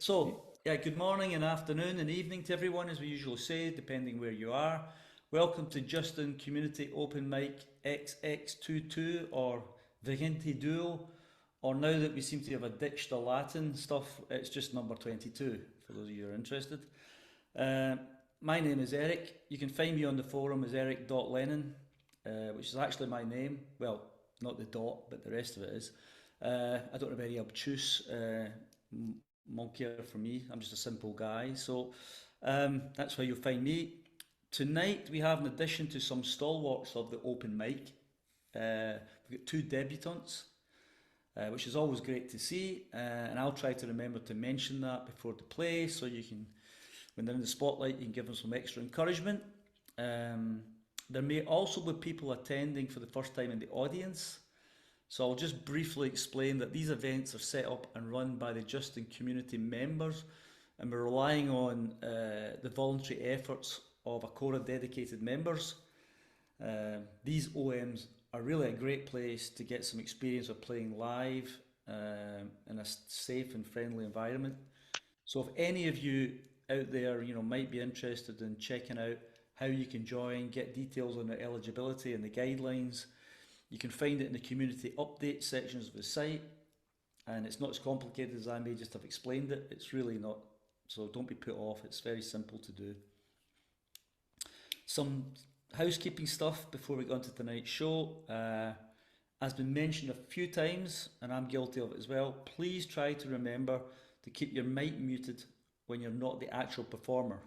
Yeah, good morning and afternoon and evening to everyone, as we usually say, depending where you are. Welcome to Justin Community Open Mic XX22 or Vigente Duo, or now that we seem to have ditched the Latin stuff, it's just number 22, for those of you who are interested. Uh, my name is Eric. You can find me on the forum as eric.lennon, which is actually my name. Well, not the dot, but the rest of it is. I don't have any obtuse monkier for me. I'm just a simple guy. That's where you'll find me. Tonight we have, in addition to some stalwarts of the open mic, we've got two debutants, which is always great to see. And I'll try to remember to mention that before the play, so you can, when they're in the spotlight, you can give them some extra encouragement. There may also be people attending for the first time in the audience. So I'll just briefly explain that these events are set up and run by the Justin community members, and we're relying on the voluntary efforts of a core of dedicated members. These OMs are really a great place to get some experience of playing live in a safe and friendly environment. So if any of you out there, might be interested in checking out how you can join, get details on the eligibility and the guidelines, you can find it in the community update sections of the site, and it's not as complicated as I may just have explained it. It's really not, so don't be put off. It's very simple to do. Some housekeeping stuff before we go on to tonight's show. As been mentioned a few times, and I'm guilty of it as well, please try to remember to keep your mic muted when you're not the actual performer.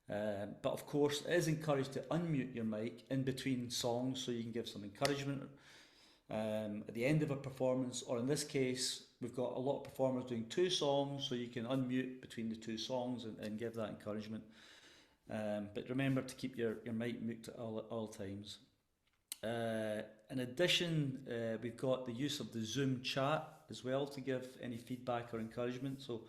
But of course, it is encouraged to unmute your mic in between songs so you can give some encouragement at the end of a performance, or in this case, we've got a lot of performers doing two songs, so you can unmute between the two songs and give that encouragement. But remember to keep your mic muted at all times. In addition, we've got the use of the Zoom chat as well to give any feedback or encouragement. So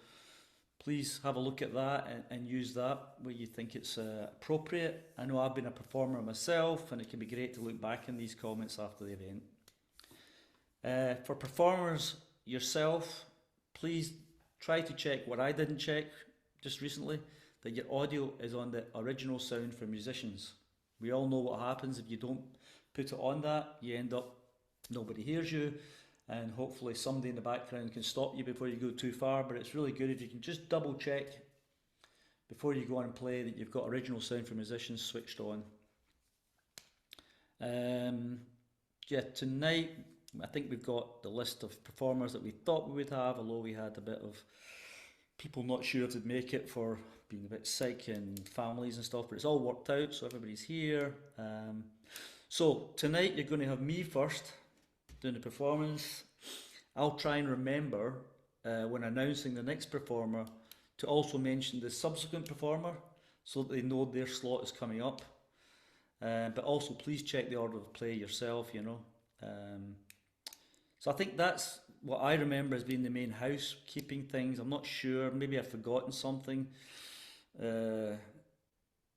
please have a look at that and use that where you think it's appropriate. I know I've been a performer myself, and it can be great to look back in these comments after the event. For performers yourself, please try to check what I didn't check just recently, that your audio is on the original sound for musicians. We all know what happens if you don't put it on that. You end up, nobody hears you, and hopefully somebody in the background can stop you before you go too far, but it's really good if you can just double check before you go on and play that you've got original sound for musicians switched on. Yeah, tonight I think we've got the list of performers that we thought we would have, although we had a bit of people not sure if they'd make it for being a bit sick and families and stuff, but it's all worked out, so everybody's here. So tonight you're going to have me first doing the performance. I'll try and remember when announcing the next performer to also mention the subsequent performer so that they know their slot is coming up. But also please check the order of play yourself, So I think that's what I remember as being the main housekeeping things. I'm not sure, maybe I've forgotten something.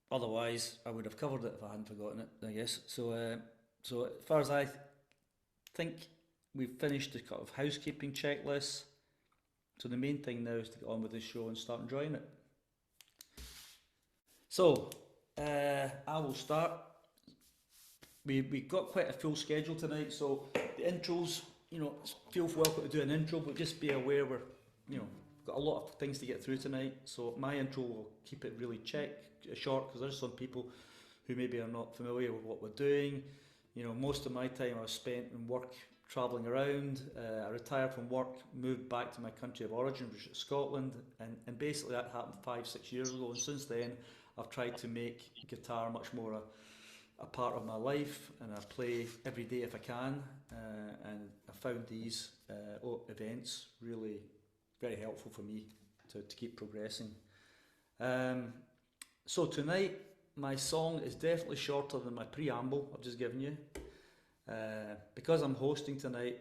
Otherwise I would have covered it if I hadn't forgotten it, I guess. So as far as I think we've finished the kind of housekeeping checklist, so the main thing now is to get on with this show and start enjoying it. So I will start. We've got quite a full schedule tonight, so the intros, feel welcome to do an intro, but just be aware we're, got a lot of things to get through tonight, so my intro will keep it really short, because there's some people who maybe are not familiar with what we're doing. Most of my time I was spent in work, travelling around. I retired from work, moved back to my country of origin, which is Scotland, and basically that happened 5-6 years ago, and since then I've tried to make guitar much more a part of my life, and I play every day if I can, and I found these events really very helpful for me to keep progressing. So tonight my song is definitely shorter than my preamble I've just given you. Because I'm hosting tonight,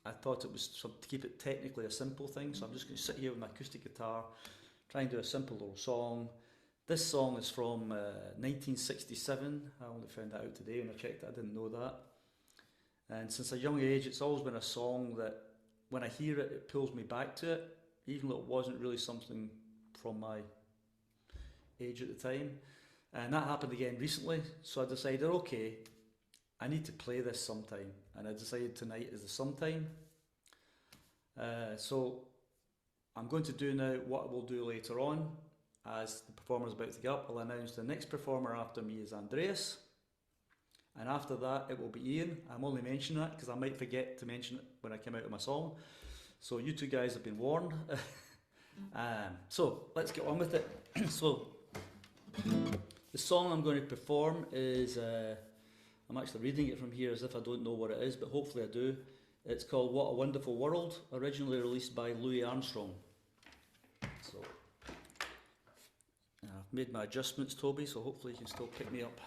I thought it was to keep it technically a simple thing, so I'm just going to sit here with my acoustic guitar, try and do a simple little song. This song is from 1967. I only found that out today when I checked it, I didn't know that. And since a young age, it's always been a song that when I hear it, it pulls me back to it. even though it wasn't really something from my age at the time. And that happened again recently, so I decided, okay, I need to play this sometime, and I decided tonight is the sometime. So I'm going to do now what I will do later on. As the performer's about to get up, I'll announce the next performer after me is Andreas, and after that it will be Ian. I'm only mentioning that because I might forget to mention it when I come out of my song, so you two guys have been warned. So let's get on with it. So the song I'm going to perform is, I'm actually reading it from here as if I don't know what it is, but hopefully I do. It's called What a Wonderful World, originally released by Louis Armstrong. So I've made my adjustments, Toby, so hopefully you can still pick me up.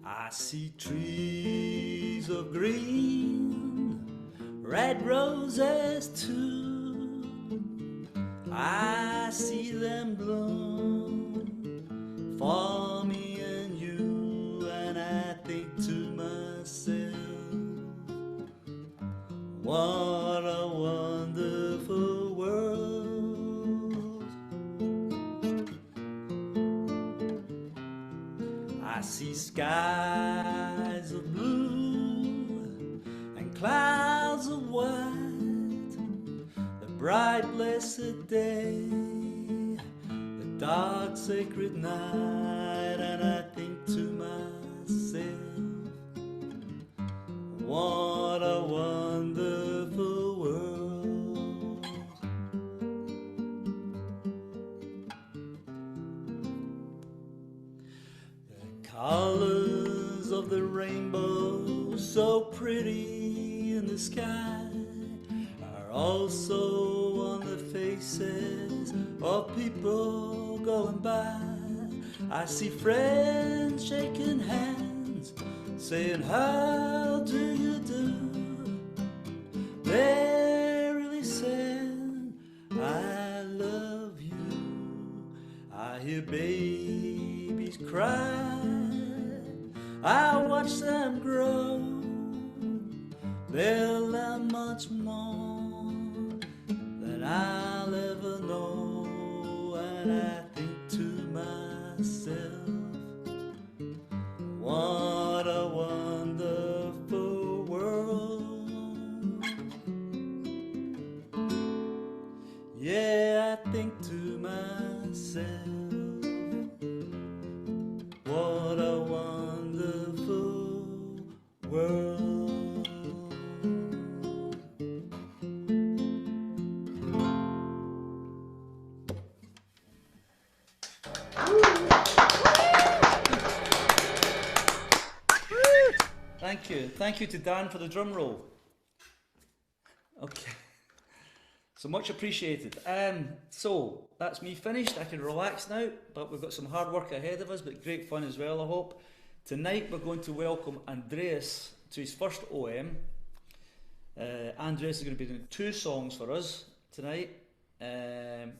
I see trees of green, red roses too. I see them bloom for me and you, and I think to myself, what a wonderful world. I see skies of blue and clouds of white, the bright blessed day, the dark sacred night, and I think to myself, what a wonderful world. The colors of the rainbow, so pretty in the sky, are also on the faces of people going by. I see friends shaking hands, saying, how do you do? They're really saying, I love you. I hear babies cry, I watch them grow. They'll learn much more than I'll ever know, and I think to myself, what a wonderful world. Yeah, I think to myself, what a wonderful world. Thank you. Thank you to Dan for the drum roll. Okay. So much appreciated. So that's me finished. I can relax now, but we've got some hard work ahead of us, but great fun as well, I hope. Tonight we're going to welcome Andreas to his first OM. Andreas is going to be doing 2 songs for us tonight. And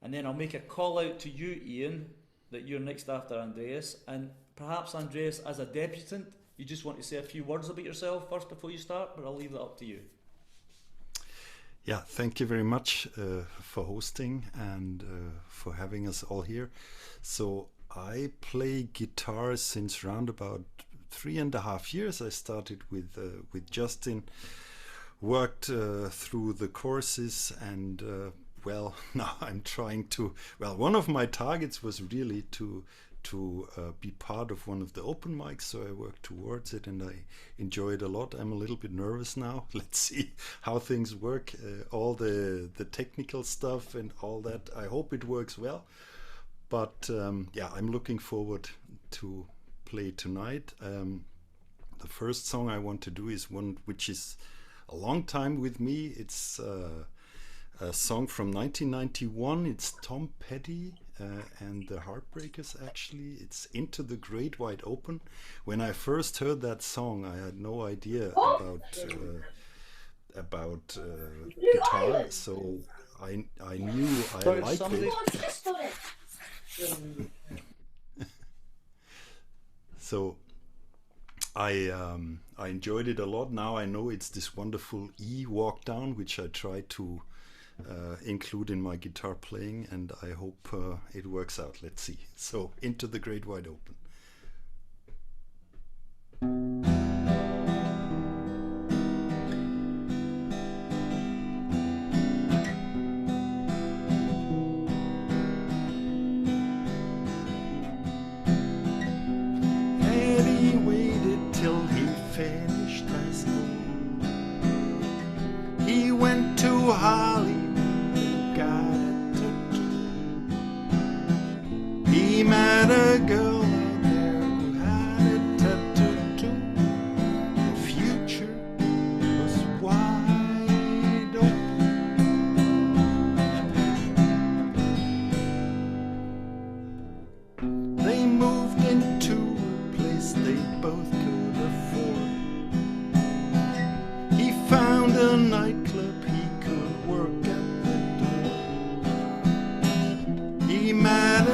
then I'll make a call out to you, Ian, that you're next after Andreas. And perhaps Andreas, as a debutant, you just want to say a few words about yourself first before you start, but I'll leave that up to you. Yeah, thank you very much for hosting and for having us all here. So I play guitar since around about 3.5 years. I started with Justin, worked through the courses, and well, now I'm trying to, well, one of my targets was really to be part of one of the open mics, so I worked towards it and I enjoy it a lot. I'm a little bit nervous now. Let's see how things work, all the technical stuff and all that. I hope it works well, but yeah, I'm looking forward to play tonight. The first song I want to do is one which is a long time with me. It's a song from 1991. It's Tom Petty and the Heartbreakers, actually. It's Into the Great Wide Open. When I first heard that song, I had no idea about guitar, so I knew I liked it. So I enjoyed it a lot. Now I know it's this wonderful E walk down, which I try to include in my guitar playing, and I hope it works out. Let's see. So Into the Great Wide Open. Eddie waited till he finished high school. He went to Hollywood and got a tattoo. He met a girl out there who had a tattoo too. The future was wide open. They moved into a place they both could afford. He found a nightclub he could work at the door. He met a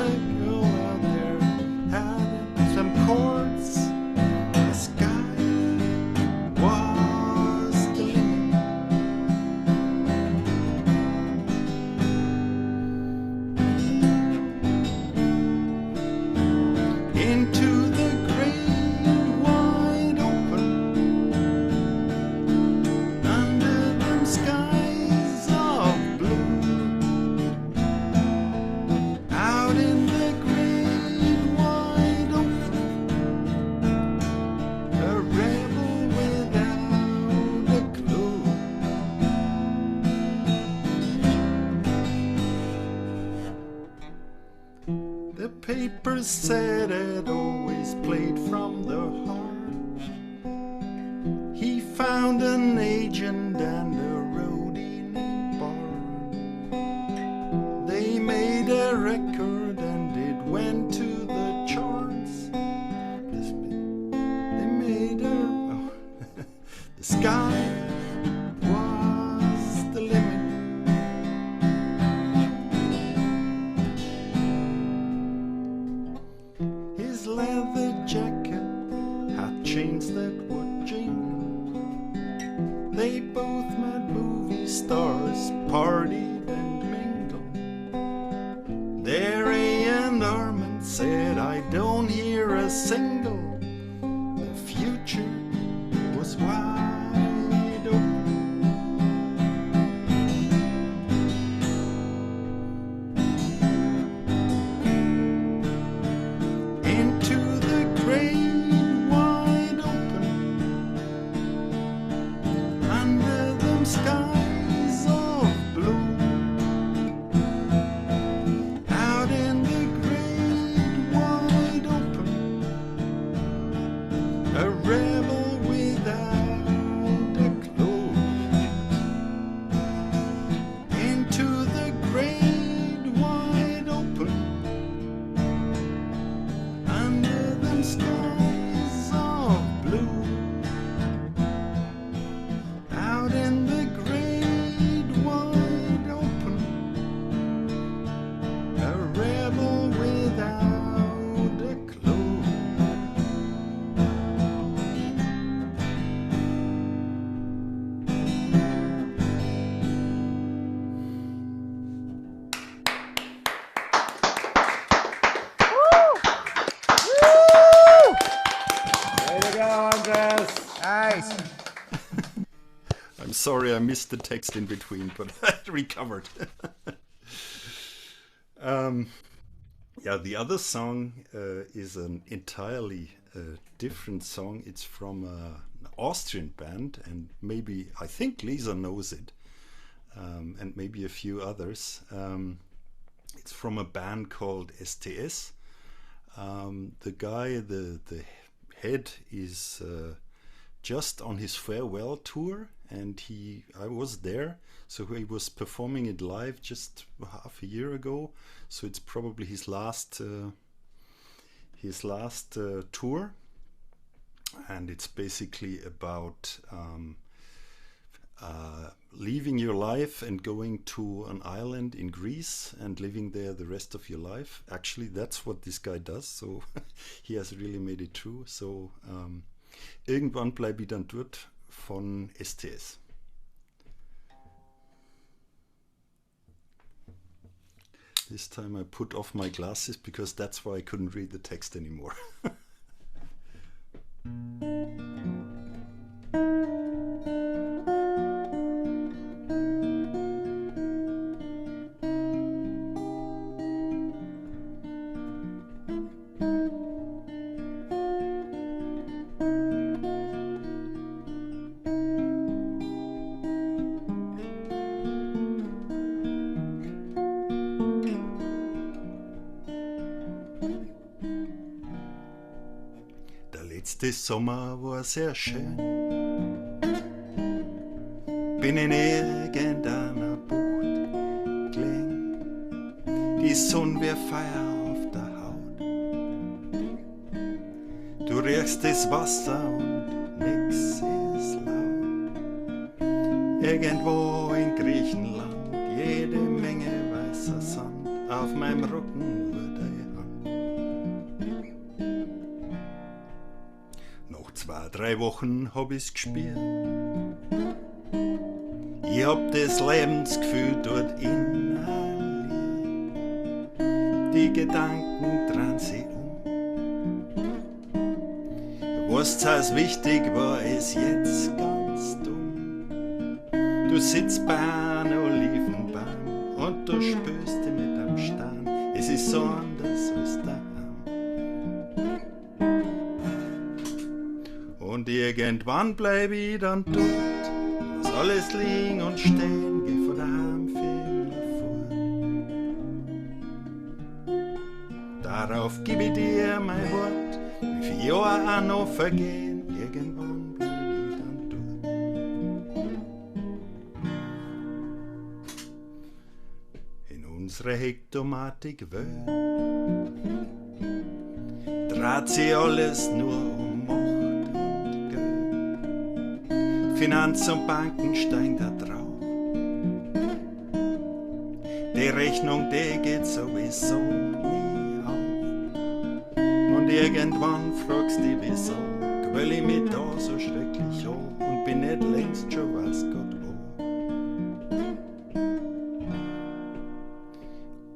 girl out there, had some chords. The sky was the limit. Into the great wide open, under them skies of blue. Out in the great wide open, a rebel without a clue. The papers said it always played from the heart. He found an agent and a roadie named Bart. They made a record and it went to the charts. They made a... Oh. The sky was the limit. His leather jacket had chains that would jingle. They both met movie stars, partied and mingled. There A&R man said, I don't hear a single. The future was wide open. Into the great wide open, under them skies of blue. Out in the great wide open, a rebel without a clue. Into the great wide open, under them skies of blue. Out in the great wide open, a rebel without a clue. Way to go, Andreas. Nice. I'm sorry I missed the text in between, but I recovered. Yeah, the other song is an entirely different song. It's from an Austrian band, and maybe, I think Lisa knows it, and maybe a few others. It's from a band called STS. The guy, the head, is just on his farewell tour, and I was there, so he was performing it live just half a year ago. So it's probably his last tour, and it's basically about leaving your life and going to an island in Greece and living there the rest of your life. Actually, that's what this guy does. So he has really made it true. So irgendwann bleib ich dann dort von STS. This time I put off my glasses because that's why I couldn't read the text anymore. Letzte Sommer war sehr schön. Bin in irgendeiner Bucht gelegen. Die Sonne wär Feuer auf der Haut. Du riechst das Wasser und nix ist laut. Irgendwo in Griechenland jede Menge weißer Sand. Auf meinem Rücken nur deine Hand. 2-3 Wochen hab ich's gespürt. Ich hab das Lebensgefühl dort inhaliert. Die Gedanken drehen sich Was zuerst wichtig war, ist jetzt ganz dumm. Du sitzt bei einem Olivenbaum und du spürst dich mit am Stern. Es ist so anders als daheim. Und irgendwann bleib ich dann dort, lass alles liegen und stehen, geh von daheim für immer fort. Darauf gib ich dir mein Wort, wie viele Jahre auch noch vergehen, irgendwann bleib ich dann dort. In unserer Hektomatik-Welt dreht sich alles nur um Finanz und Banken steigen da drauf. Die Rechnung, die geht sowieso nie auf. Und irgendwann fragst du wieso, quäl ich mich da so schrecklich an und bin nicht längst schon weiß Gott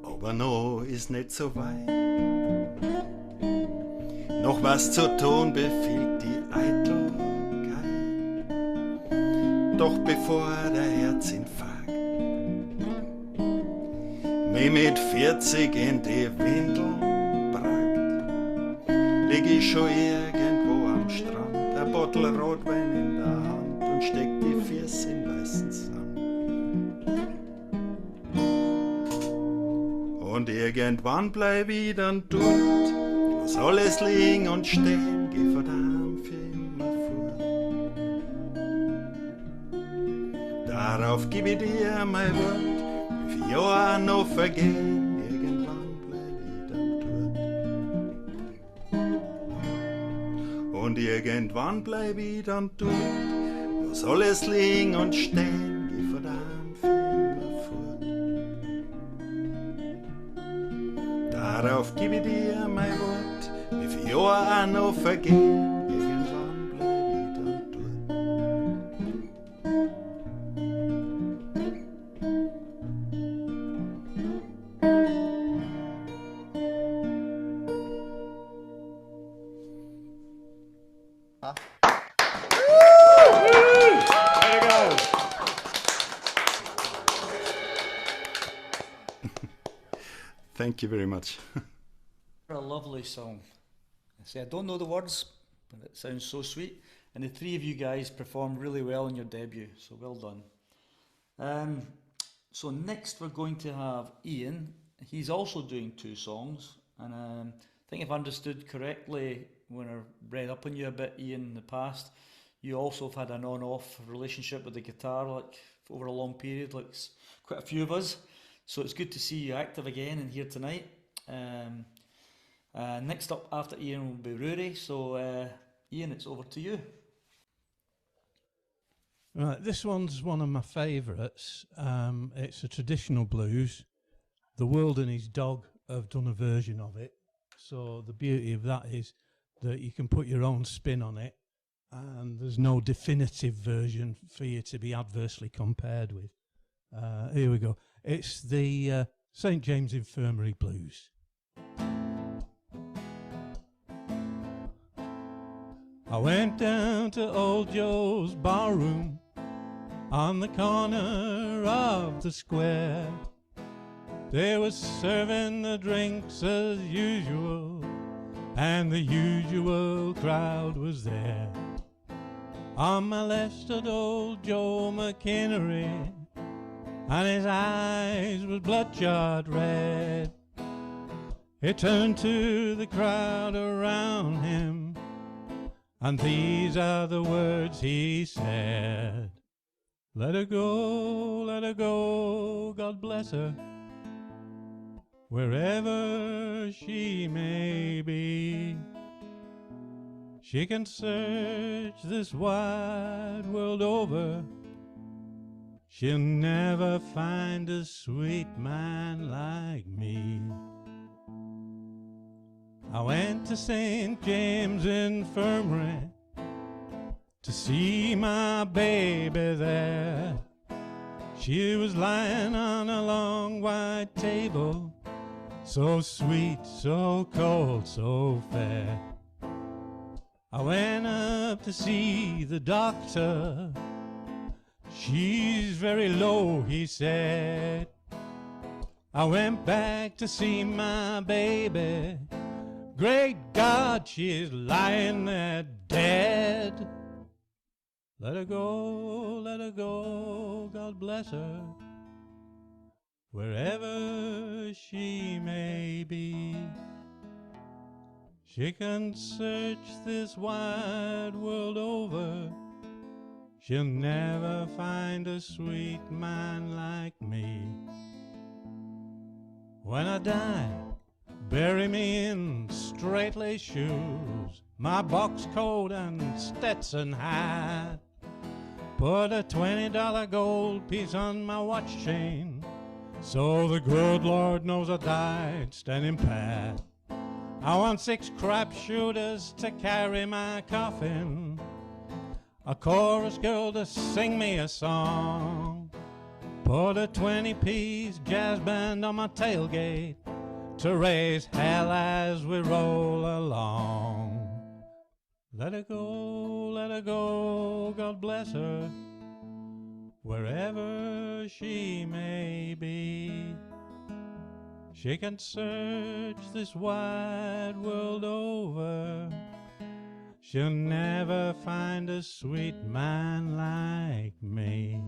wo. Aber noch ist nicht so weit. Noch was zu tun befiehlt die Eitelkeit. Doch bevor der Herzinfarkt mich mit 40 in die Windeln bragt, lieg ich schon irgendwo am Strand, ein Bottle Rotwein in der Hand und steck die Füße in weißen Sand. Und irgendwann bleib ich dann dort, lass alles liegen und stehen, geh von daheim für immer fort. Darauf gib ich dir mein Wort, wie viele Jahre noch vergehen, irgendwann bleib ich dann dort. Und irgendwann bleib ich dann dort, lass alles liegen und stehen, geh von daheim für immer fort. Darauf gib ich dir mein Wort, wie viele Jahre auch noch vergehen, irgendwann bleib ich dann dort. Thank you very much. A lovely song. I say I don't know the words, but it sounds so sweet. And the three of you guys performed really well in your debut, so well done. So next we're going to have Ian. He's also doing 2 songs, and I think if I understood correctly when I read up on you a bit, Ian, in the past, you also have had an on-off relationship with the guitar, like over a long period, like quite a few of us. So it's good to see you active again and here tonight. Next up after Ian will be Ruaridh. So Ian, it's over to you. Right, this one's one of my favourites. It's a traditional blues. The World and His Dog have done a version of it. So the beauty of that is that you can put your own spin on it, and there's no definitive version for you to be adversely compared with. Here we go. It's the St. James Infirmary Blues. I went down to old Joe's barroom on the corner of the square. They was serving the drinks as usual, and the usual crowd was there. On my left stood old Joe McInnery, and his eyes was bloodshot red. He turned to the crowd around him, and these are the words he said. Let her go, God bless her, wherever she may be. She can search this wide world over, she'll never find a sweet man like me. I went to St. James Infirmary to see my baby there. She was lying on a long white table, so sweet, so cold, so fair. I went up to see the doctor. She's very low, he said. I went back to see my baby. Great God, she's lying there dead. Let her go, God bless her, wherever she may be. She can search this wide world over, she'll never find a sweet man like me. When I die, bury me in straight-laced shoes, my box coat and Stetson hat. Put a $20 gold piece on my watch chain, so the good Lord knows I died standing pat. I want 6 crap shooters to carry my coffin, a chorus girl to sing me a song. Put a 20-piece jazz band on my tailgate to raise hell as we roll along. Let her go, God bless her, wherever she may be. She can search this wide world over, she'll never find a sweet man like me.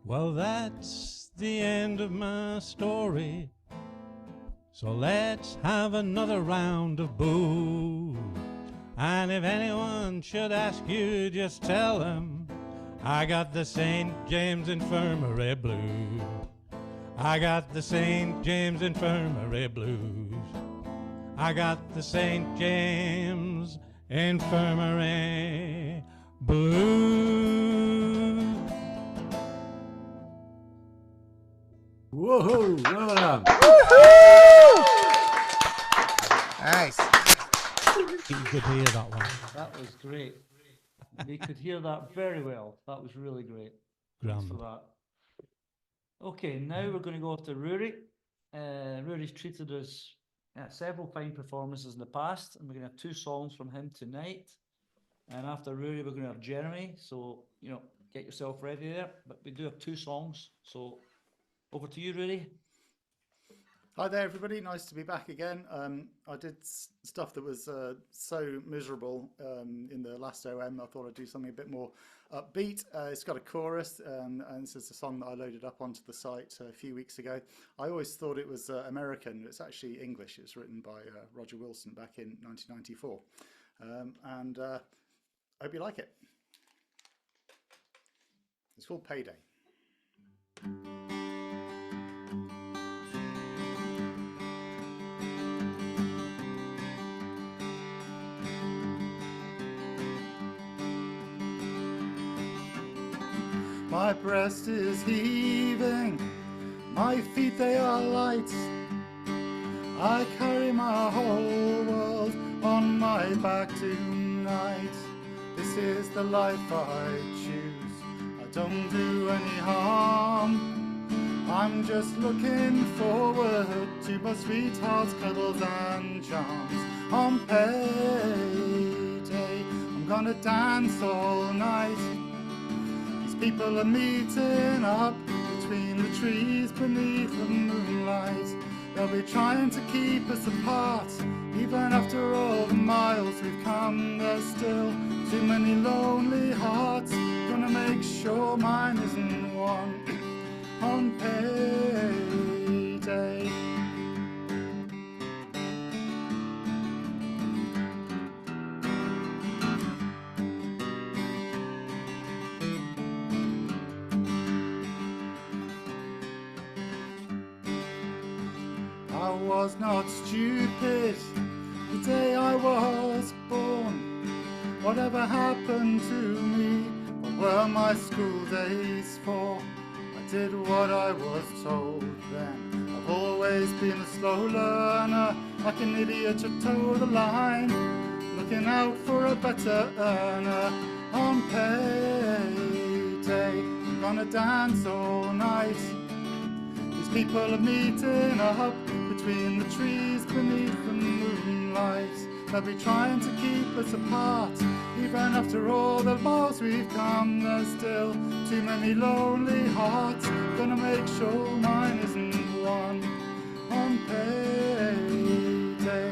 Well, that's the end of my story, so let's have another round of booze. And if anyone should ask you, just tell them I got the St. James Infirmary Blues. I got the St. James Infirmary Blues. I got the St. James Infirmary Blues. Whoa, well done. Nice. You could hear that one. That was great. We could hear that very well. That was really great. Thanks for that. Okay, now we're going to go to Ruaridh. Ruaridh's treated us several fine performances in the past, and we're going to have 2 songs from him tonight. And after Ruaridh, we're going to have Jeremy. So, get yourself ready there. But we do have 2 songs. So, over to you, Ruaridh. Hi there, everybody. Nice to be back again. I did stuff that was so miserable in the last OM. I thought I'd do something a bit more upbeat. It's got a chorus, and this is a song that I loaded up onto the site a few weeks ago. I always thought it was American. It's actually English. It's written by Roger Wilson back in 1994. And I hope you like it. It's called Payday. My breast is heaving, my feet they are light. I carry my whole world on my back tonight. This is the life I choose. I don't do any harm. I'm just looking forward to my sweetheart's cuddles and charms. On payday, I'm gonna dance all night. These people are meeting up between the trees beneath the moonlight. They'll be trying to keep us apart. Even after all the miles we've come, there's still too many lonely hearts. Gonna make sure mine isn't one on payday. I was not stupid the day I was born. Whatever happened to me? What were my school days for? I did what I was told then. I've always been a slow learner, like an idiot to toe the line, looking out for a better earner. On payday, I'm gonna dance all night. These people are meeting up between the trees beneath the moonlight. They'll be trying to keep us apart. Even after all the miles we've come, there's still too many lonely hearts. Gonna make sure mine isn't one on payday.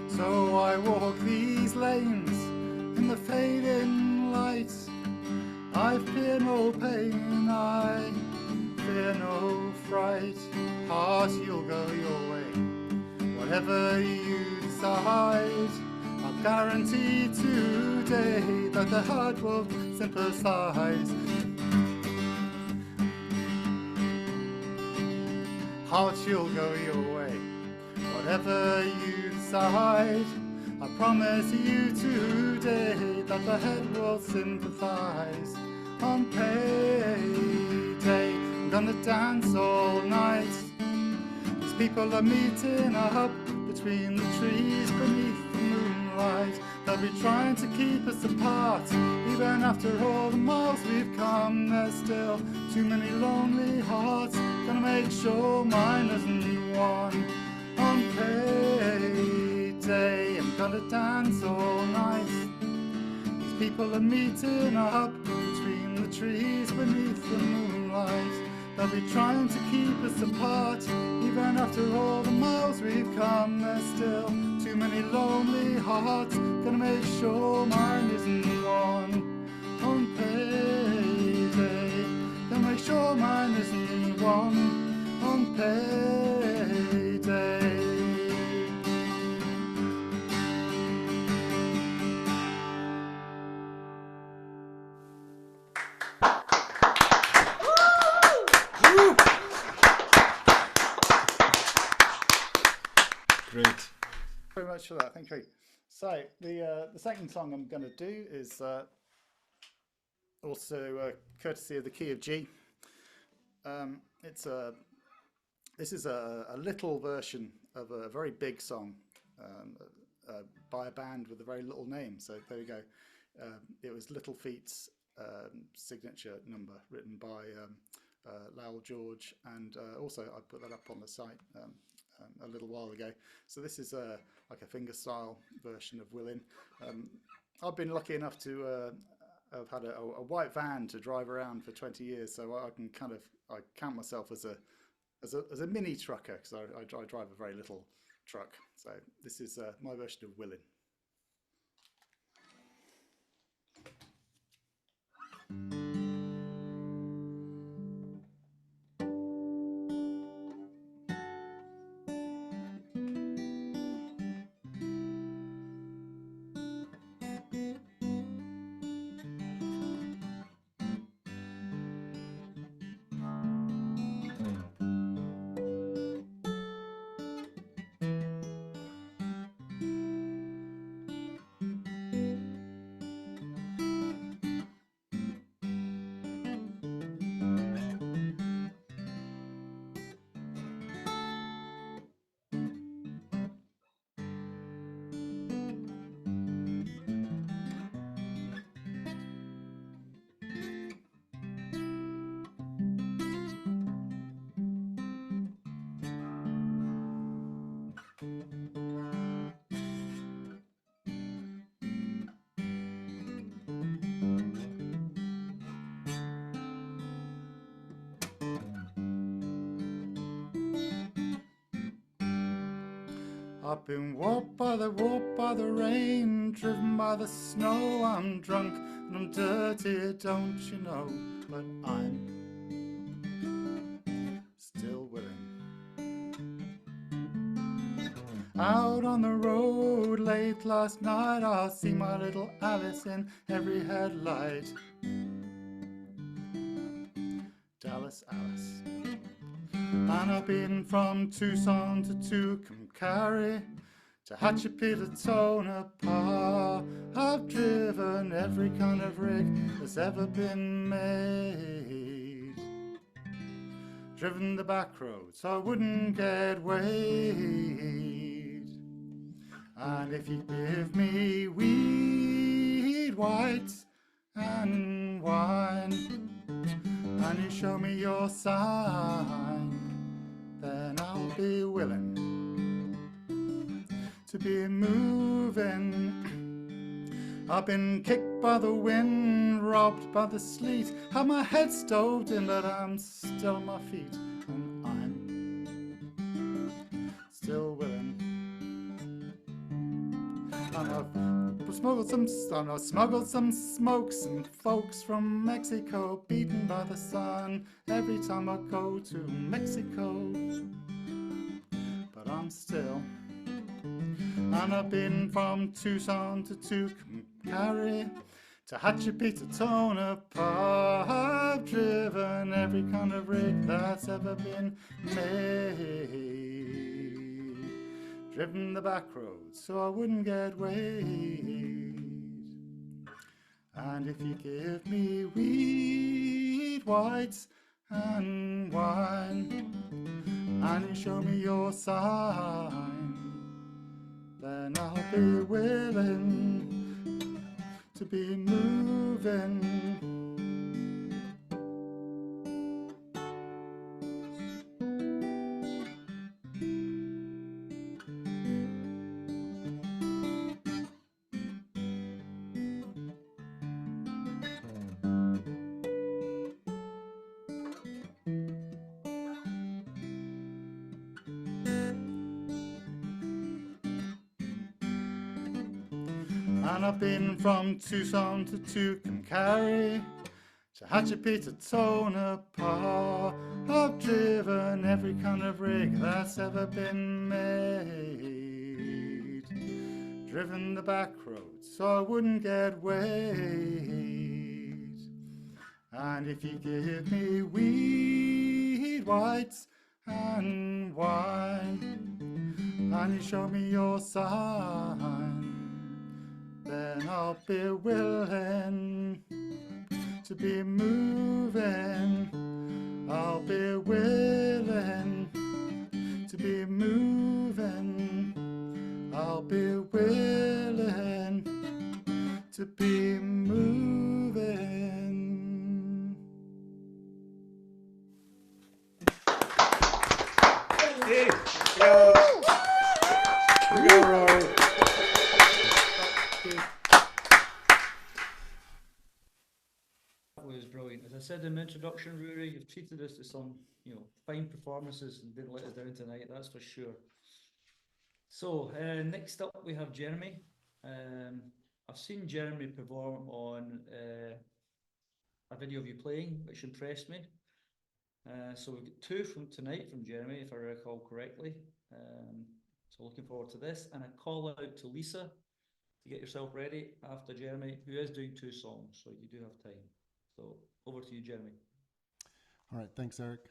So I walk these lanes in the fading light. I fear no pain, I fear no fright. Heart, you'll go your way, whatever you decide. I'll guarantee today that the heart will sympathize. Heart, you'll go your way, whatever you decide. I promise you today that the head will sympathize. On payday, I'm gonna dance all night. These people are meeting up between the trees beneath the moonlight. They'll be trying to keep us apart. Even after all the miles we've come, there's still too many lonely hearts. Gonna make sure mine isn't one on payday. I'm gonna dance all night. These people are meeting up between the trees beneath the moonlight. They'll be trying to keep us apart. Even after all the miles we've come, there's still too many lonely hearts. Gonna make sure mine isn't one on payday. Gonna make sure mine isn't one on payday. Great. Very much for that, thank you. So the second song I'm going to do is also courtesy of the key of G. This is a little version of a very big song by a band with a very little name. So there we go. It was Little Feat's signature number, written by Lowell George, and also I put that up on the site a little while ago. So this is like a fingerstyle version of Willin'. I've been lucky enough to have had a white van to drive around for 20 years, so I can I count myself as a mini trucker, because I drive a very little truck. So this is my version of Willin'. I've been warped by the rain, driven by the snow. I'm drunk and I'm dirty, don't you know? But I'm still willing. Out on the road late last night, I see my little Alice in every headlight. Dallas Alice. And I've been from Tucson to Tucumcari, to Hatchapeta, Tonopah. I've driven every kind of rig that's ever been made. Driven the back roads so I wouldn't get weighed. And if you give me weed, white and wine, and you show me your sign, then I'll be willing to be moving. I've been kicked by the wind, robbed by the sleet, had my head stoved in, but I'm still on my feet, and I'm still willing. And I've smuggled some smoke, some folks from Mexico, beaten by the sun every time I go to Mexico. But I'm still. And I've been from Tucson to Tucumcari, to Hatchapeta, Tonopah. I've driven every kind of rig that's ever been made. Driven the back roads so I wouldn't get weighed. And if you give me weed, whites and wine, and you show me your sign, then I'll be willing to be moving. And I've been from Tucson to Tucumcari, to Hatchapeta, Tonopah. I've driven every kind of rig that's ever been made. Driven the back roads so I wouldn't get weighed. And if you give me weed, whites and wine, and you show me your sign, then I'll be willing to be moving. I'll be willing to be moving. I'll be willing to be moving. Hey, go. Here we go, Ruaridh. That was brilliant. As I said in the introduction, Ruaridh, you've treated us to some, fine performances and didn't let us down tonight. That's for sure. So next up we have Jeremy. I've seen Jeremy perform on a video of you playing, which impressed me. So we've got two from tonight from Jeremy, if I recall correctly. So looking forward to this, and a call out to Lisa to get yourself ready after Jeremy, who is doing two songs, so you do have time. So over to you, Jeremy. All right, thanks, Eric.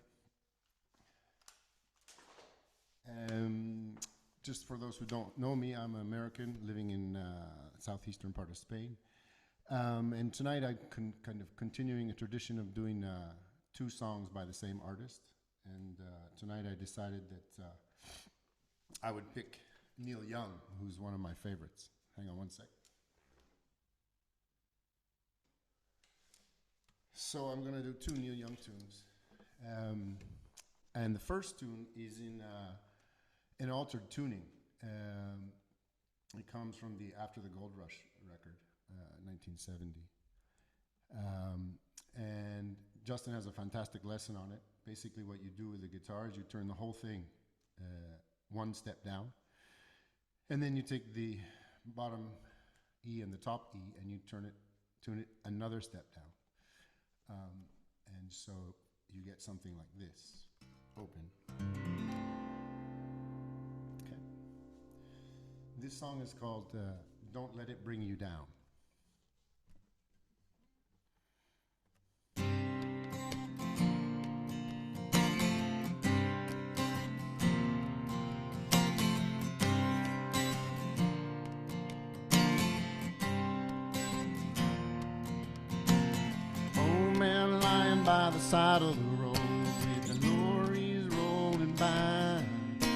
Just for those who don't know me, I'm an American living in southeastern part of Spain. And tonight I'm kind of continuing a tradition of doing two songs by the same artist. And tonight I decided that I would pick Neil Young, who's one of my favorites. Hang on one sec. So I'm going to do two Neil Young tunes. And the first tune is in an altered tuning. It comes from the After the Gold Rush record, 1970. And Justin has a fantastic lesson on it. Basically what you do with the guitar is you turn the whole thing one step down. And then you take the bottom E and the top E and you tune it another step down. And so you get something like this. Open. Okay. This song is called Don't Let It Bring You Down. By the side of the road with the lorries rolling by, the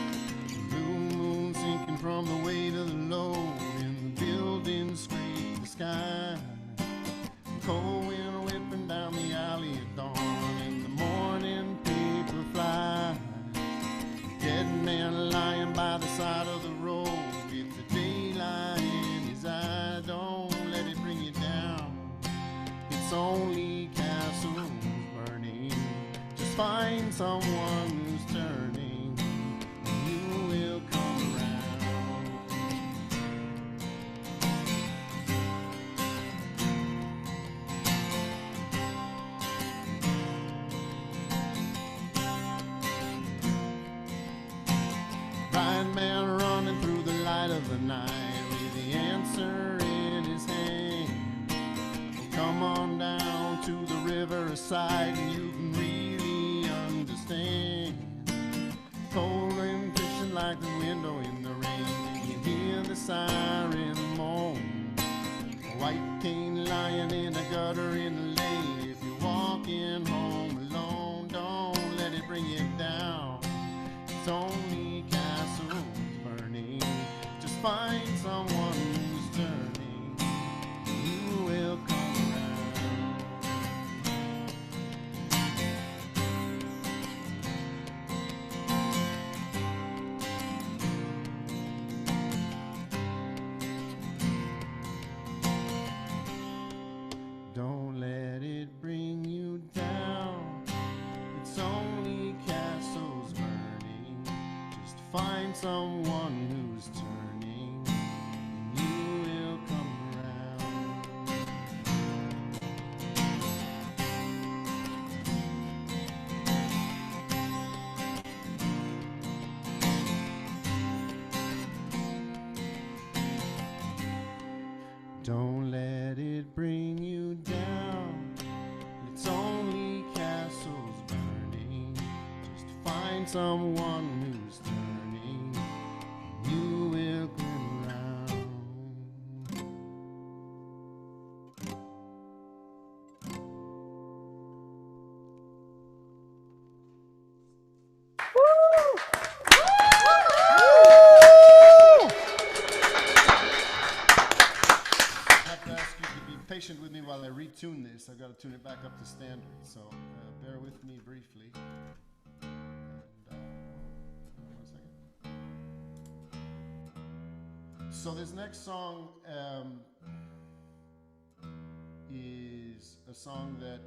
blue moon sinking from the weight of the load, and the buildings scrape the sky. The cold wind whipping down the alley at dawn, and the morning paper flies. Dead man lying by the side of the road with the daylight in his eye. Don't let it bring you down. It's only castles burning. Just find someone who's turning, and you will come around. Blind man running through the light of the night with the answer in his hand. Come on down to the riverside and you can really understand. Cold and fishing like the window in the rain. You hear the siren moan. A white cane lying in a gutter in the lane. If you're walking home alone, don't let it bring you down. It's only castles burning. Just find someone who's turning. You will come. Don't let it bring you down. It's only castles burning. Just find someone who's turning, and you will come around. Don't let it bring you down. It's only castles burning. Just find someone who's turning, and you will come around. I have to ask you to be patient with me while I retune this. I've got to tune it back up to standard, so bear with me briefly. And, 1 second. So this next song is a song that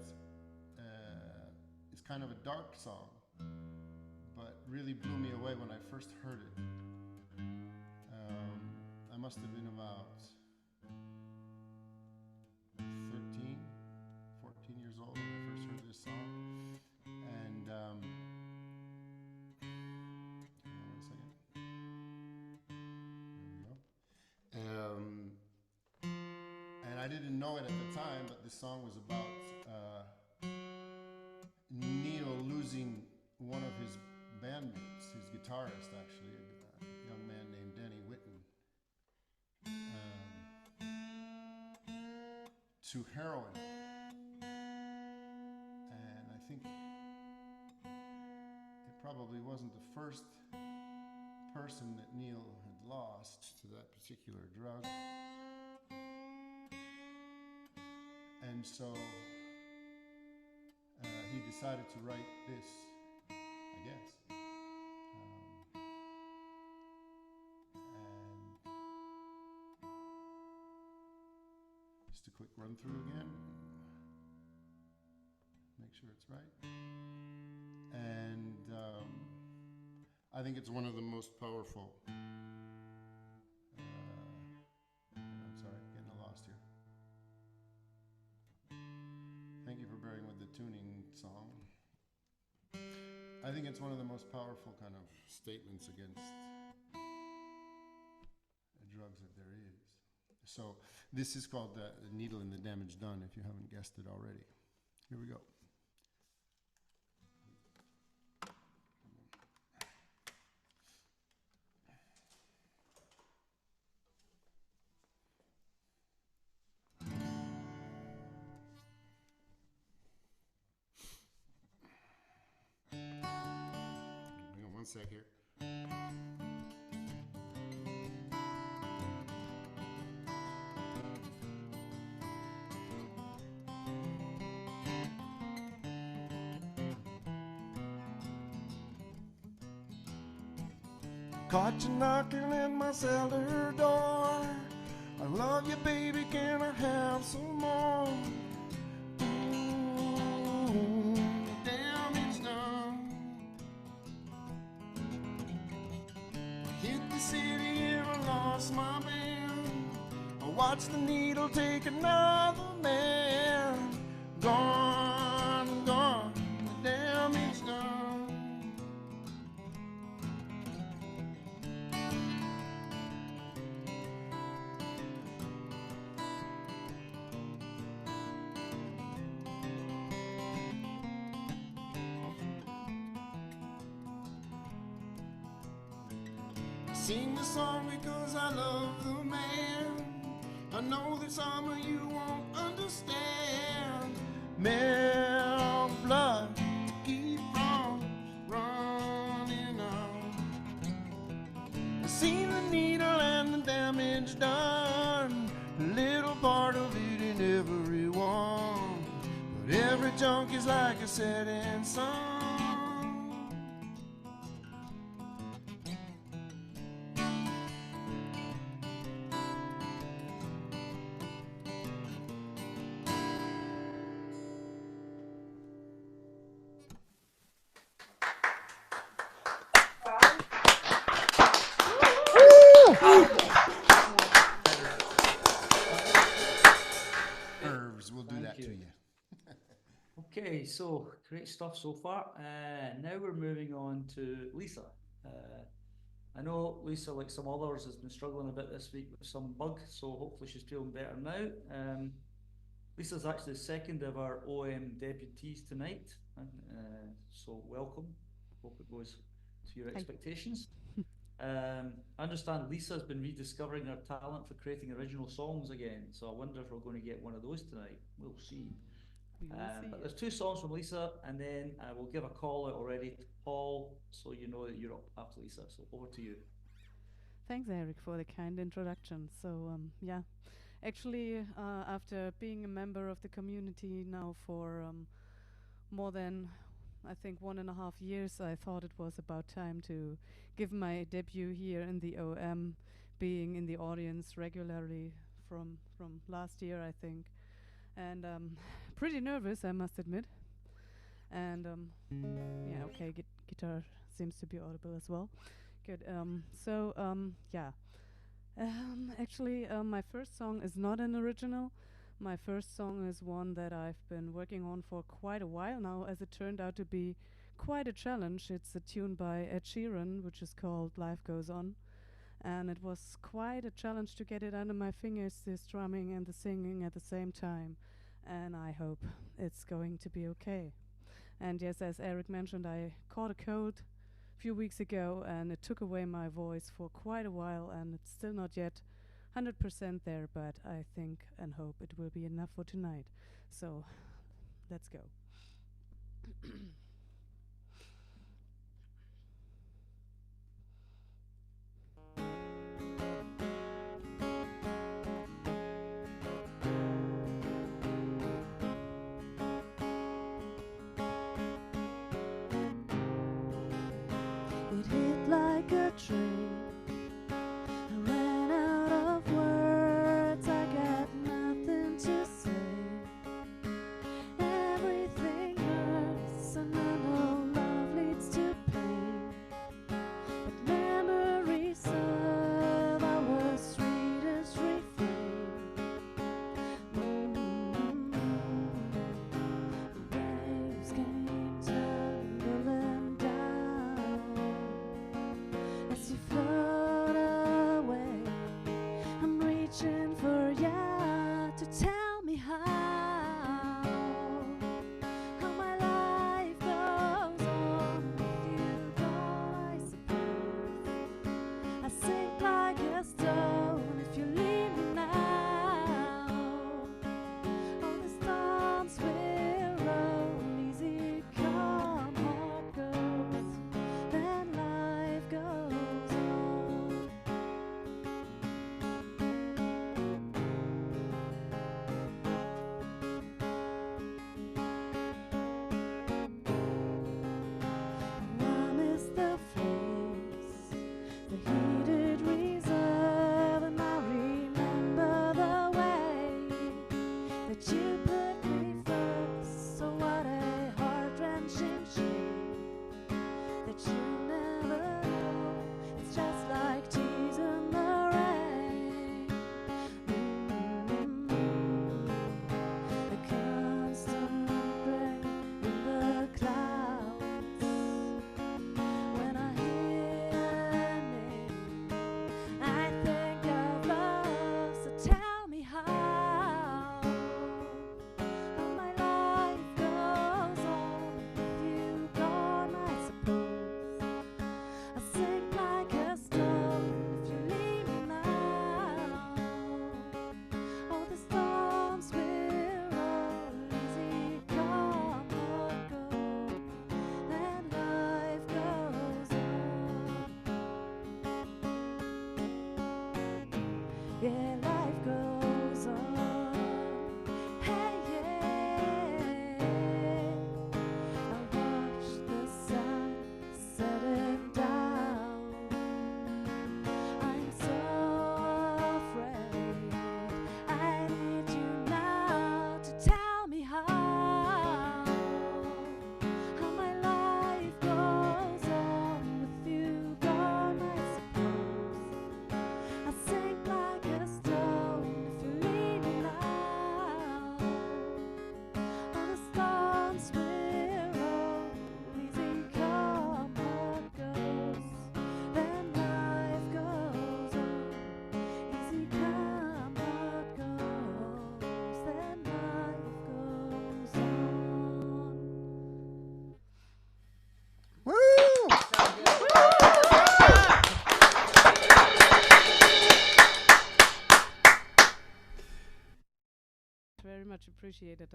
is kind of a dark song, but really blew me away when I first heard it. I must have been about 13, 14 years old when I first heard this song. And, hold on 1 second. There we go. And I didn't know it at the time, but this song was about Neil losing one of his bandmates, his guitarist actually, a young man named Danny Whitten, to heroin. And I think it probably wasn't the first person that Neil had lost to that particular drug. And so he decided to write this, I guess. And just a quick run through again. Make sure it's right. And I think it's one of the most powerful tuning song. I think it's one of the most powerful kind of statements against drugs that there is. So this is called The Needle and the Damage Done, if you haven't guessed it already. Here we go. Hang on one sec here. Caught you knocking at my cellar door. I love you, baby, can I have some more? Ooh, damage done. Hit the city and I lost my man. I watched the needle take another man. Gone, gone, the damage done. Sing the song because I love the man. I know that some of you won't understand. Male blood to keep from running out. I seen the needle and the damage done. A little part of it in everyone. But every junk is like a setting sun. Herbs will do that to you. Okay, so great stuff so far. Now we're moving on to Lisa. I know Lisa, like some others, has been struggling a bit this week with some bug, so hopefully she's feeling better now. Lisa's actually the second of our OM debutees tonight, so welcome. Hope it goes to your expectations. I understand Lisa's been rediscovering her talent for creating original songs again, so I wonder if we're going to get one of those tonight. We'll see. But there's two songs from Lisa, and then I will give a call out already to Paul, so you know that you're up after Lisa. So over to you. Thanks, Eric, for the kind introduction. So, yeah, actually, after being a member of the community now for more than, I think, 1.5 years, I thought it was about time to give my debut here in the OM, being in the audience regularly from last year, I think. And pretty nervous, I must admit. And yeah, okay, guitar seems to be audible as well. Good. Yeah. Actually, my first song is not an original. My first song is one that I've been working on for quite a while now, as it turned out to be quite a challenge. It's a tune by Ed Sheeran, which is called Life Goes On. And it was quite a challenge to get it under my fingers, the strumming and the singing at the same time. And I hope it's going to be okay. And yes, as Eric mentioned, I caught a cold a few weeks ago, and it took away my voice for quite a while, and it's still not yet 100% there, but I think and hope it will be enough for tonight. So, let's go. It hit like a train. I ran out of words. I got nothing to say. Everything hurts, and searching for you to tell me how my life goes on with you gone, I suppose. I sink like a stone if you leave me now. All the storms will roll easy, come what goes, then life goes on. I miss the face, the heated reserve, and I remember the way that you put me first. So what a heart-wrenching shame that you never know. It's just like tears in the rain. A constant rain in the clouds. When I hear your name, I think of love. So tell me how my life goes on with you gone, I suppose. I sink like a stone if you leave me now. All the storms will roll easy, come what go, then life goes on. Yeah, life goes on. Hey, yeah. I watch the sun setting down. I'm so afraid. I need you now to tell me how my life goes on with you gone, I suppose. I sink like a stone if you leave me now. All the storms will roll easy, come what goes, then life goes on. Easy come what goes, then life goes on. Very much appreciated,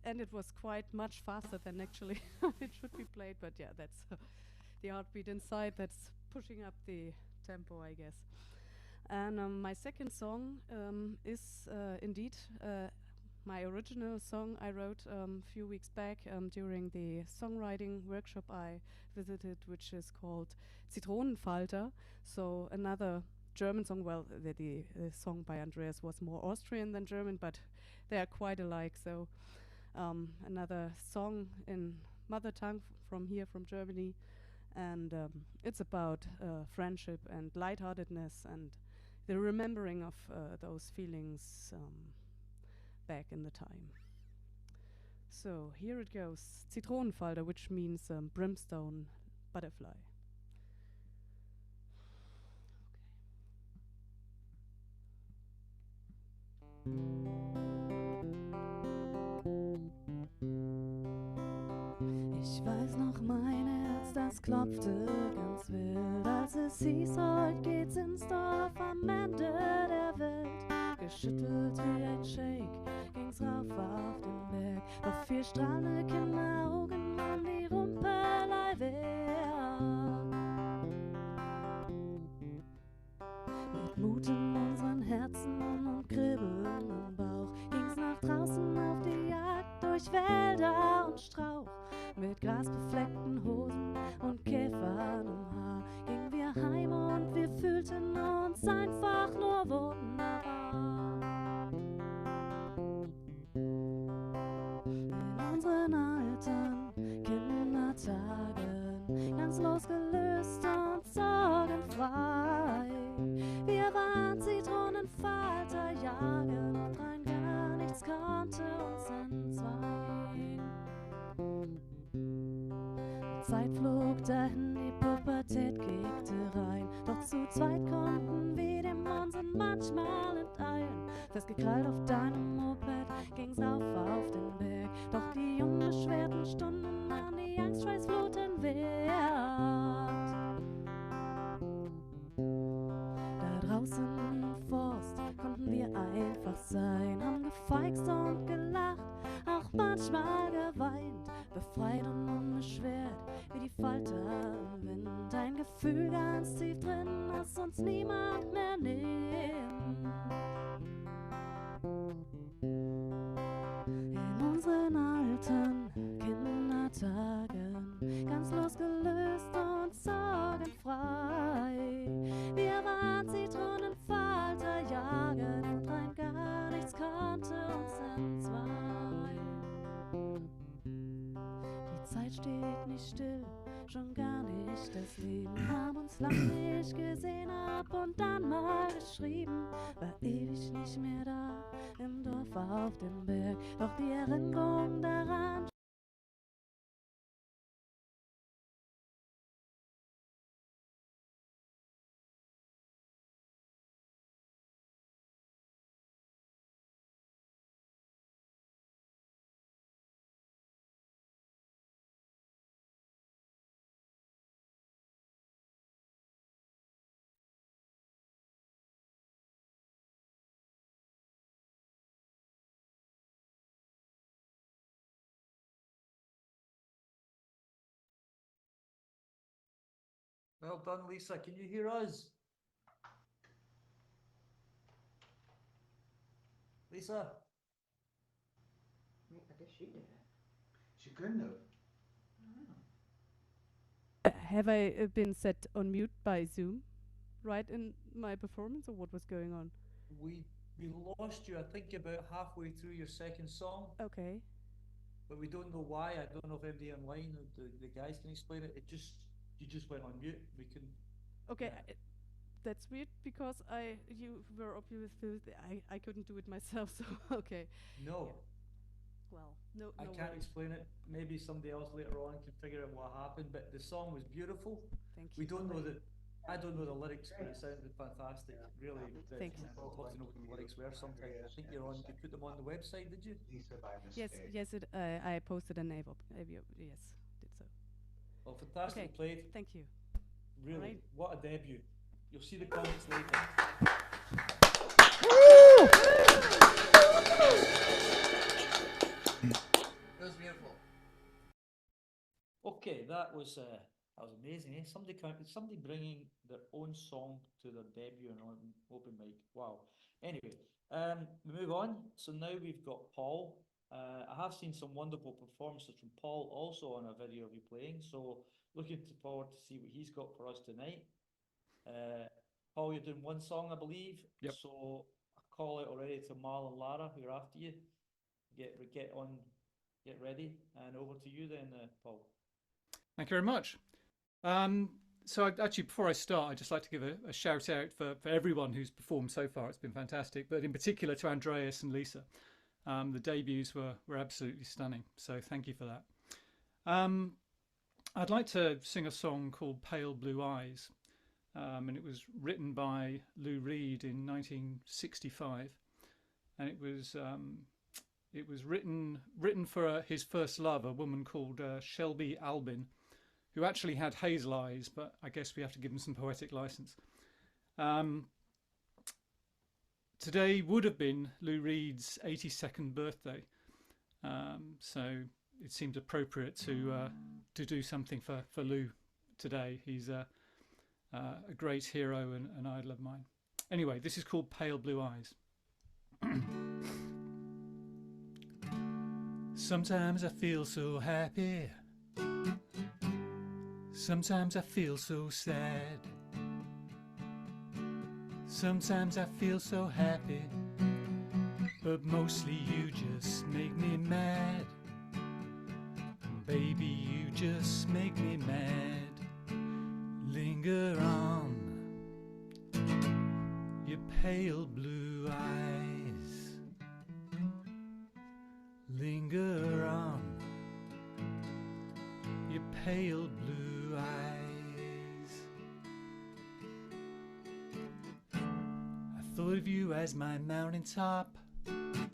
and it was quite much faster than actually it should be played, but yeah, that's the heartbeat inside that's pushing up the tempo, I guess. And my second song is indeed my original song I wrote a few weeks back during the songwriting workshop I visited, which is called Zitronenfalter. So another German song. Well, the song by Andreas was more Austrian than German, but they are quite alike. So another song in mother tongue from here, from Germany, and it's about friendship and lightheartedness and the remembering of those feelings back in the time. So here it goes, Zitronenfalter, which means brimstone butterfly. Ich weiß noch, mein Herz, das klopfte ganz wild, als es hieß, heute geht's ins Dorf am Ende der Welt. Geschüttelt wie ein Shake, ging's rauf auf den Berg. Doch 4 strahlende Kinderaugen an die Rumpelei wehrt. Mit Mut in unseren Herzen und Kribbeln im Bauch ging's nach draußen auf die Jagd durch Wälder und Strauch. Mit grasbefleckten Hosen und Käfern im Haar gingen wir heim und wir fühlten uns einfach nur wunderbar. In unseren alten Kindertagen, ganz losgelöst und sorgenfrei. Wir waren Zitronenfalter, jagen und rein gar nichts konnte uns entzweien. Die Zeit flog dahin, die Pubertät kickte rein. Doch zu zweit konnten wir dem Unsinn manchmal enteisen. Meilen, festgekrallt auf deinem Moped, ging's rauf auf den Berg. Doch die unbeschwerten Stunden machen die Angstschweißfluten wert. Da draußen im Forst konnten wir einfach sein, haben gefeixt und gelacht, auch manchmal geweint, befreit und unbeschwert, wie die Falter im Wind. Ein Gefühl ganz tief drin, das uns niemand mehr nimmt. In unseren alten Kindertagen, ganz losgelöst und sorgenfrei. Wir waren Zitronenfalter, jagen und rein gar nichts konnte uns entzwei. Die Zeit steht nicht still, schon gar nicht das Leben. Haben uns lang nicht gesehen, ab und dann mal geschrieben. War ewig nicht mehr da, im Dorf auf dem Berg. Doch die Erinnerung daran. Well done, Lisa. Can you hear us? Lisa? I guess she did it. She couldn't have. Have I been set on mute by Zoom right in my performance, or what was going on? We lost you, I think, about halfway through your second song, Okay. but we don't know why. I don't know if anybody online, the guys can explain it. You just went on mute. We can. Okay, Yeah. that's weird because you were obviously I couldn't do it myself. So okay. No, Well, no. I no can't worries. explain it. Maybe somebody else later on can figure out what happened. But the song was beautiful. Thank We you. don't know I don't know the lyrics, but it sounded fantastic. Really, Thank you. I'd love to know what the lyrics were sometime. I think you put them on the website, did you? Lisa by Yes, mistake. yes. I posted an AVO. Yes, did so. Well, fantastic Okay. played. Thank you. Really, Alright. what a debut. You'll see the comments later. It was beautiful. Okay, that was amazing. Eh? Somebody bringing their own song to their debut on open mic. Wow. Anyway, we move on. So now we've got Paul. I have seen some wonderful performances from Paul also on a video of you playing. So looking forward to see what he's got for us tonight. Paul, you're doing one song, I believe. Yep. So I call it already to Mal and Lara, who are after you. Get ready, and over to you then, Paul. Thank you very much. So actually, before I start, I'd just like to give a shout out for everyone who's performed so far. It's been fantastic, but in particular to Andreas and Lisa. The debuts were absolutely stunning, so thank you for that. I'd like to sing a song called Pale Blue Eyes, and it was written by Ruaridh in 1965, and it was written for his first love, a woman called Shelby Albin, who actually had hazel eyes, but I guess we have to give him some poetic license. Today would have been Ruaridh's 82nd birthday, so it seemed appropriate to do something for Lou today. He's a great hero and an idol of mine. Anyway, this is called Pale Blue Eyes. Sometimes I feel so happy, sometimes I feel so sad, sometimes I feel so happy, but mostly you just make me mad. Baby, you just make me mad. Linger on, your pale blue eyes. Linger on, your pale blue eyes. I thought of you as my mountaintop, and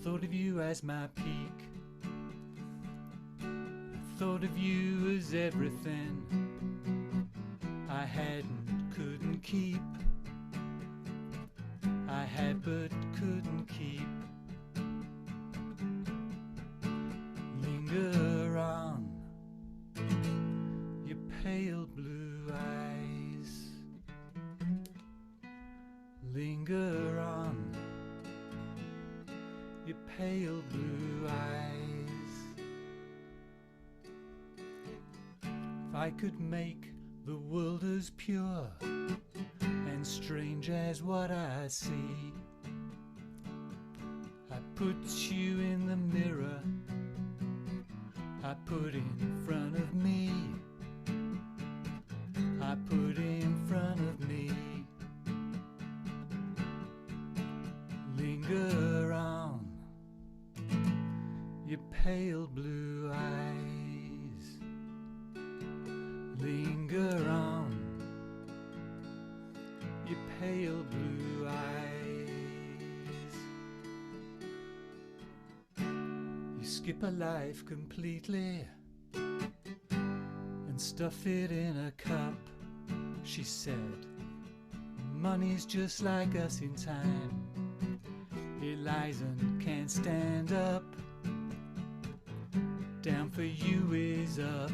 thought of you as my peak. I thought of you as everything I had and couldn't keep. I had but couldn't keep. Linger on, your pale blue eyes. Linger on, your pale blue eyes. If I could make the world as pure and strange as what I see, I put you in the mirror I put in front of me. I put in front of me. Linger on, your pale blue eyes. Linger on, your pale blue eyes. You skip a life completely and stuff it in a cup, she said. Money's just like us in time. It lies and can't stand up. Down for you is up.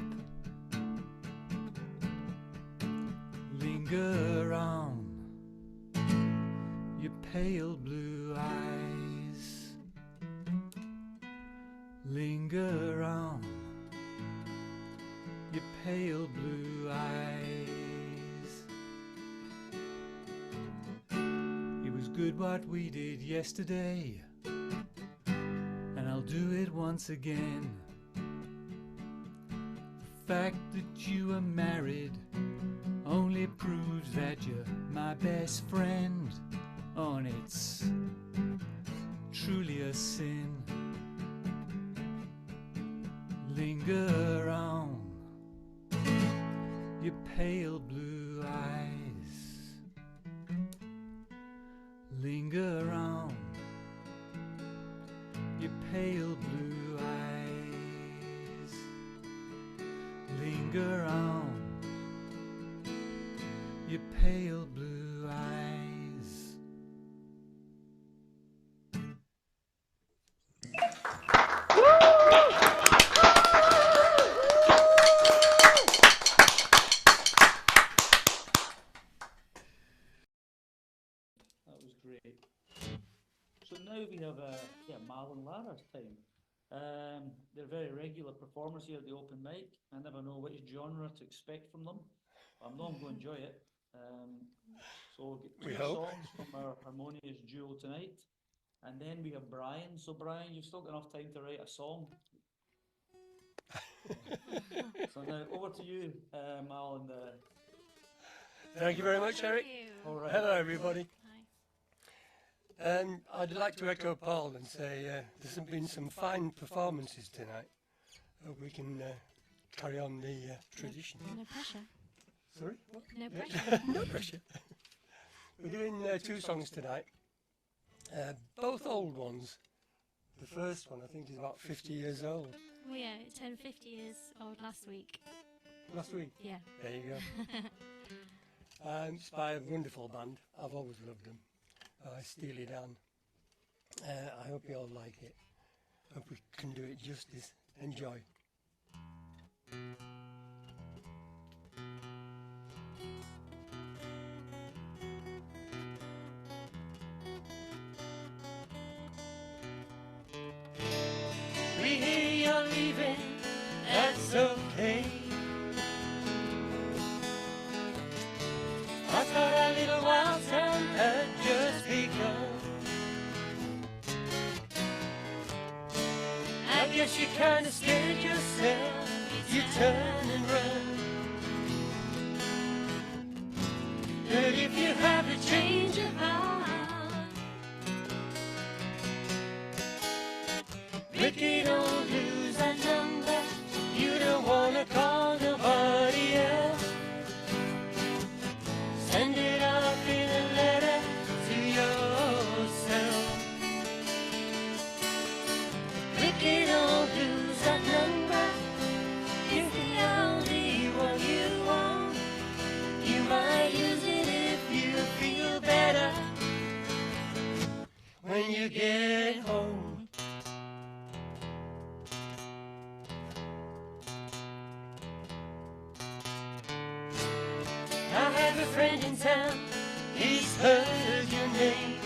Linger on, your pale blue eyes. Linger on, your pale blue eyes. It was good what we did yesterday, and I'll do it once again. The fact that you are married only proves that you're my best friend. Oh, and it's truly a sin. Linger on, your pale blue eyes. Linger on, your pale blue eyes. Linger on, your pale blue eyes. That was great. So now we have Mal and Lara's time. They're very regular performers here at the open mic. I never know which genre to expect from them. I know I'm going to enjoy it. So we'll get two songs from our harmonious duo tonight, and then we have Brian. So Brian, you've still got enough time to write a song. So now over to you, Mal. And thank you very much, Eric. all right. Hello, everybody. I'd like to echo Paul and say there's been some fine performances tonight. Hope we can carry on the tradition. No pressure. Sorry? What? No pressure. No pressure. We're doing two songs tonight, both old ones. The first one I think is about 50 years old. Well, yeah, it turned 50 years old last week. Last week? Yeah. There you go. It's by a wonderful band. I've always loved them. Steely Dan. I hope you all like it. Hope we can do it justice. Enjoy. We hear you're leaving, that's okay. I thought our little wild time had just begun. I guess you kinda scared yourself, you turn and run. But if you have a change of heart, Ricky, don't lose that number. You don't wanna call nobody else. Send it off in a letter when you get home. I have a friend in town, he's heard your name.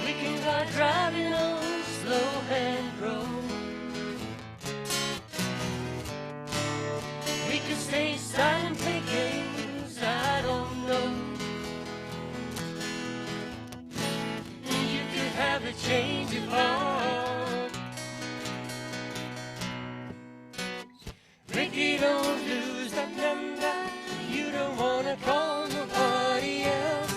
We can go driving on slow and road. We could stay silent, play games, I don't know. And you could have a change of heart. Ricky, don't lose that number. You don't wanna call nobody else.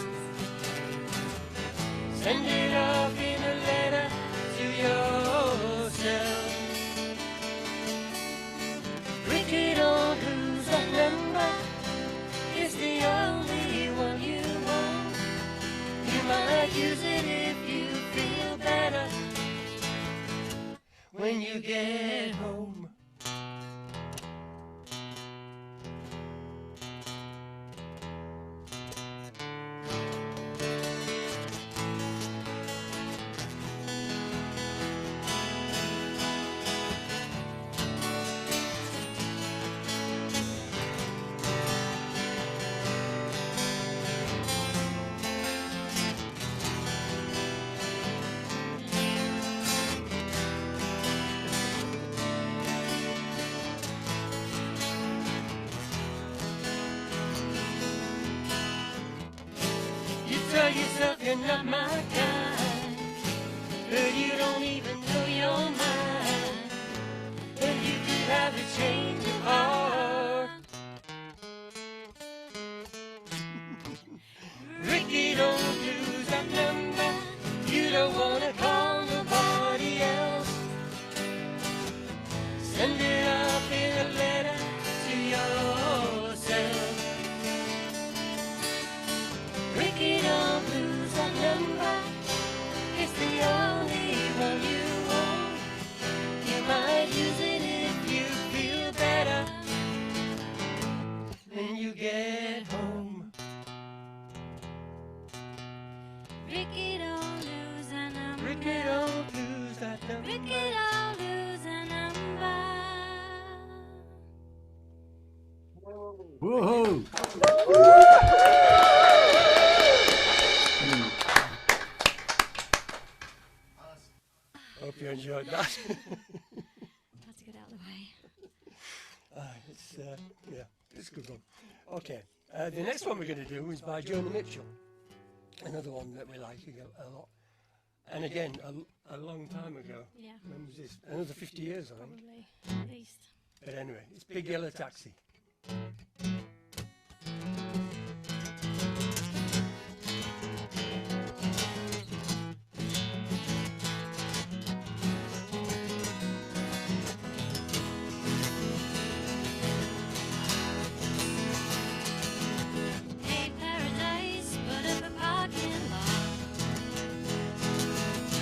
Send it off in a letter to yourself. Ricky, don't lose that number. It's the only one you want. You might use it if you feel better when you get home. Tell yourself you're not my kind, but you don't even know your mind. And you could have a change of heart. Ricky, don't lose that number. You don't wanna call nobody else. Send it up in a letter to yourself. Ricky, don't lose that number. It's the only one you want. You might use it if you feel better when you get home. Ricky, don't lose a number. Ricky, don't lose that number. Ricky, don't lose a number. Whoa! Hope you enjoyed that. Had to get out of the way. It's a good one. Okay, the next one we're going to do is by Joni Mitchell. Another one that we like a lot. And again, a long time ago. Yeah. When was this? Another 50 years, I think. Probably, at least. But anyway, it's Big Yellow Taxi. Hey, paradise, put up a parking lot.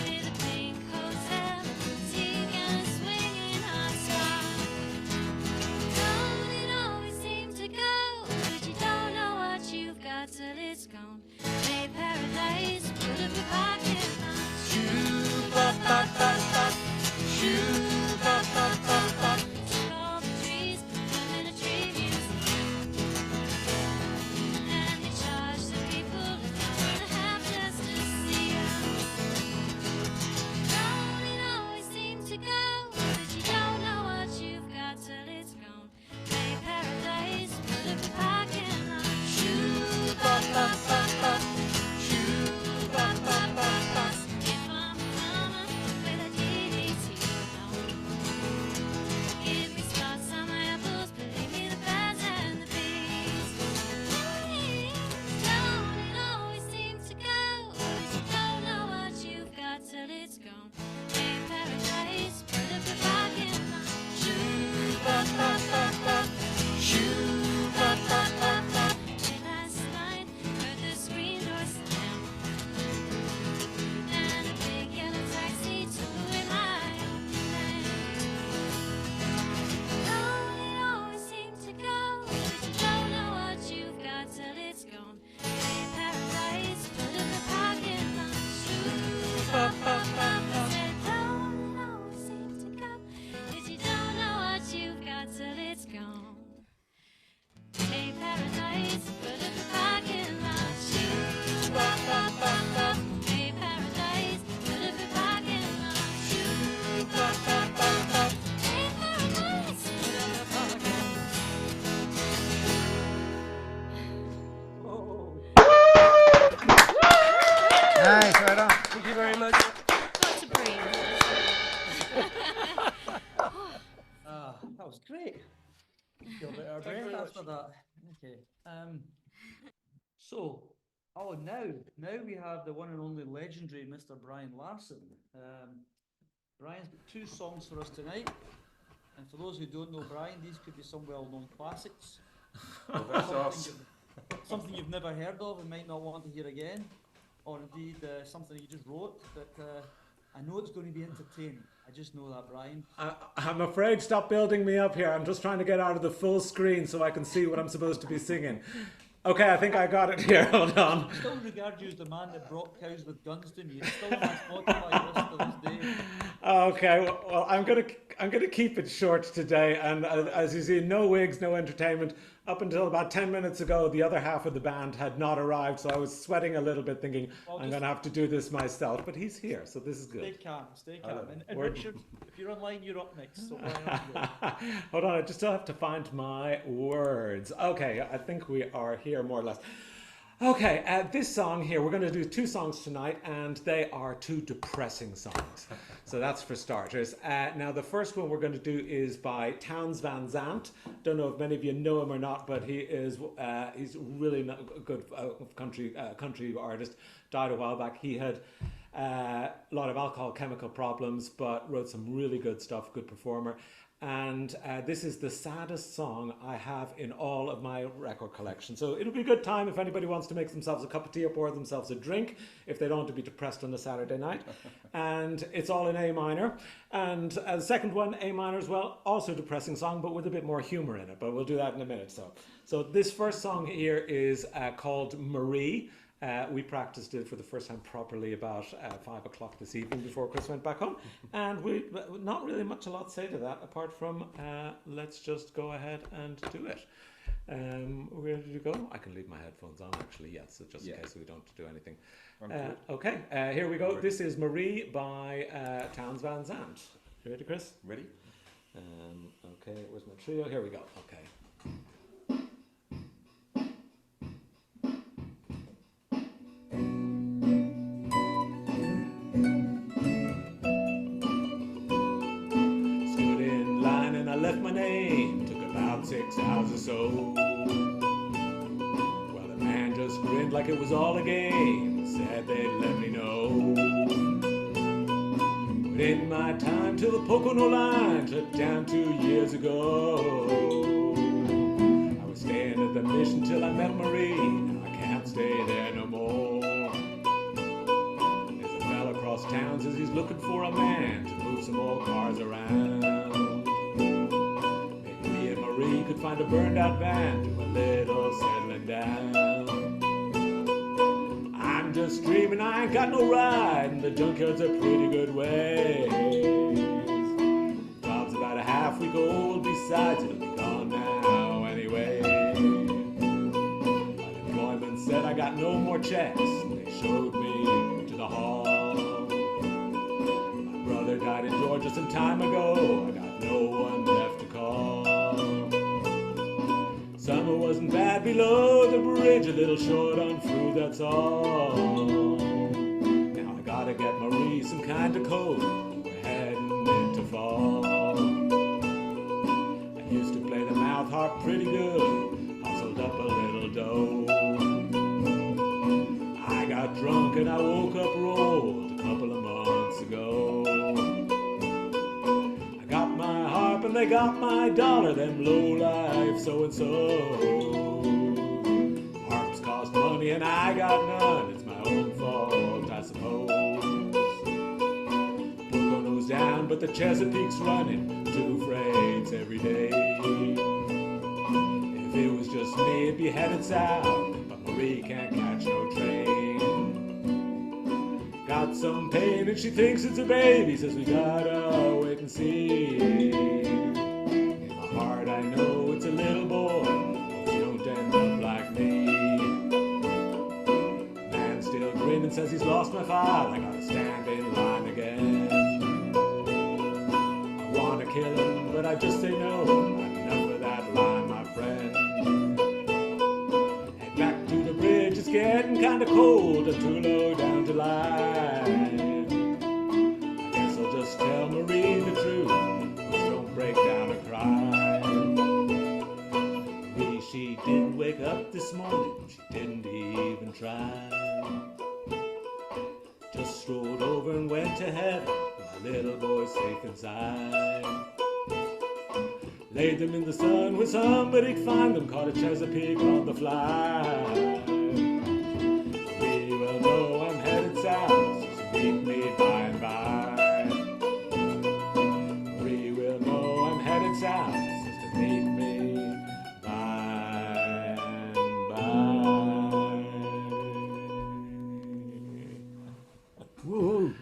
Near the Pink Hotel, seeking a swinging hot spot. Don't it always seem to go Nice, right on. Thank you very much. Lots of breathe. That was great. Feel a bit out of Thank you breath very after that. Okay. So, now we have the one and only legendary Mr. Brian Larson. Brian's got 2 songs for us tonight. And for those who don't know Brian, these could be some well-known classics. Something you've never heard of and might not want to hear again. Or indeed something you just wrote that I know it's going to be entertaining. I just know that, Brian. I'm afraid, stop building me up here. I'm just trying to get out of the full screen so I can see what I'm supposed to be singing. Okay, I think I got it here. Hold on. I still regard you as the man that brought cows with guns to me. It's still on my Spotify list to this day. Okay, well, I'm gonna keep it short today, and as you see, no wigs, no entertainment. Up until about 10 minutes ago, the other half of the band had not arrived, so I was sweating a little bit, thinking I'm gonna have to do this myself. But he's here, so this is good. Stay calm. And Richard, if you're online, you're up next. So Hold on, I just still have to find my words. Okay, I think we are here more or less. Okay, this song here, we're going to do 2 songs tonight, and they are 2 depressing songs. So that's for starters. Now, the first one we're going to do is by Townes Van Zandt. Don't know if many of you know him or not, but he's really a good country artist. Died a while back. He had a lot of alcohol, chemical problems, but wrote some really good stuff, good performer. And this is the saddest song I have in all of my record collection. So it'll be a good time if anybody wants to make themselves a cup of tea or pour themselves a drink, if they don't want to be depressed on a Saturday night. And it's all in A minor. And the second one, A minor as well, also a depressing song, but with a bit more humor in it. But we'll do that in a minute. So this first song here is called Marie. We practiced it for the first time properly about 5 o'clock this evening before Chris went back home, and we not really much a lot to say to that apart from let's just go ahead and do it. Where did you go? I can leave my headphones on actually, yes, so just in case we don't do anything. Okay, here we go. This is Marie by Townes Van Zandt. You ready, Chris? Ready. Okay, where's my trio? Here we go. Okay. Left my name, took about 6 hours or so. Well, the man just grinned like it was all a game, said they'd let me know. Put in my time till the Pocono line shut down 2 years ago. I was staying at the Mission till I met Marie, now I can't stay there no more. There's a fella across town says he's looking for a man to move some old cars around. We could find a burned out van, do a little settling down. I'm just dreaming, I ain't got no ride, and the junkyard's a pretty good way. Job's about a half week old, besides it'll be gone now anyway. Unemployment said I got no more checks, and they showed me to the hall. My brother died in Georgia some time ago, I got no one left to call. Summer wasn't bad below the bridge, a little short on food, that's all. Now I gotta get Marie some kind of coat, we're heading into fall. I used to play the mouth harp pretty good, hustled up a little dough. I got drunk and I woke up rolled a couple of months ago. I got my harp and they got my dollar, them low-life so-and-so. Harps cost money and I got none, it's my own fault, I suppose. Pocono's down, but the Chesapeake's running 2 freights every day. If it was just me, it'd be headed south, but Marie can't catch no train. Got some pain and she thinks it's a baby, says we gotta wait and see. In my heart I know it's a little boy, hope you don't end up like me. Man still grinning, says he's lost my file, I gotta stand in line again. I wanna kill him, but I just say no, enough of that line, my friend. Head back to the bridge, it's getting kinda kinda cold and too low down to lie. I guess I'll just tell Marie the truth, just don't break down and cry. Marie, she didn't wake up this morning, she didn't even try. Just strolled over and went to heaven, my little boy safe inside. Laid them in the sun where somebody'd find them, caught a Chesapeake on the fly. We will know I'm headed south, so meet me by and by. We will know I'm headed south, just to meet me by and by. Woo!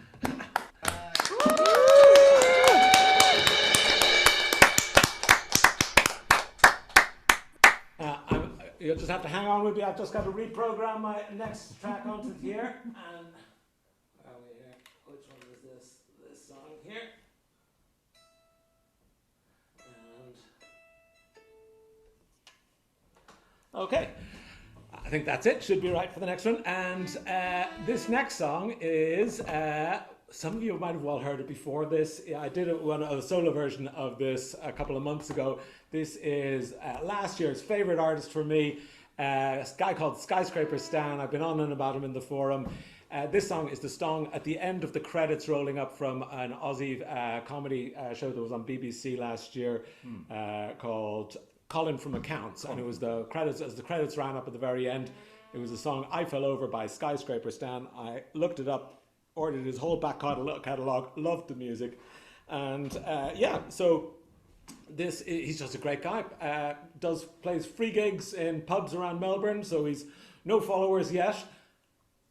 You'll just have to hang on with me. I've just got to reprogram my next track onto here. And where are we here? Which one is this? This song here. And okay, I think that's it. Should be right for the next one. And this next song is. Some of you might have well heard it before this. I did a solo version of this a couple of months ago. This is last year's favourite artist for me, a guy called Skyscraper Stan. I've been on and about him in the forum. This song is the song at the end of the credits rolling up from an Aussie comedy show that was on BBC last year called Colin from Accounts. And it was the credits, as the credits ran up at the very end, it was the song I Fell Over by Skyscraper Stan. I looked it up, ordered his whole back catalogue, loved the music. And so he's just a great guy. Plays free gigs in pubs around Melbourne, so he's no followers yet.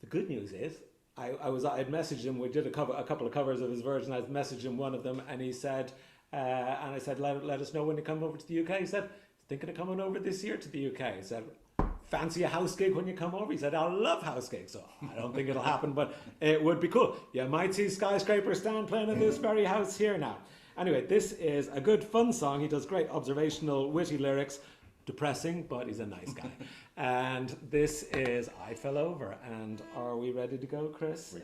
The good news is, I'd messaged him. We did a couple of covers of his version. I'd messaged him one of them, and he said, and I said, let us know when you come over to the UK. He said, thinking of coming over this year to the UK. He said, fancy a house gig when you come over? He said, I love house gigs, so I don't think it'll happen, but it would be cool. You might see Skyscraper Stan playing in this very house here now. Anyway, this is a good fun song. He does great observational, witty lyrics. Depressing, but he's a nice guy. And this is I Fell Over. And are we ready to go, Chris?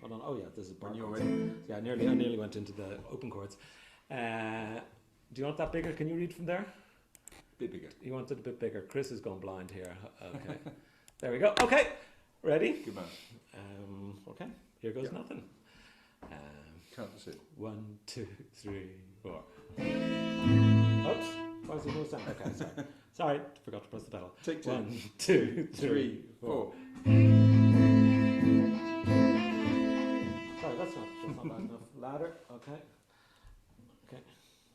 Hold on. Oh yeah, this is when you're ready. Yeah, I nearly went into the open chords. Do you want that bigger? Can you read from there? Bit bigger. You want it a bit bigger. Chris is going blind here. Okay. There we go. Okay. Ready? Good man. Okay. Here goes nothing. Count us in. 1, 2, 3, 4. Oops. Why is there no sound? Okay, sorry. Forgot to press the pedal. Take 2. 1, 2, 3, 4. Sorry, that's not loud enough. Louder. Okay.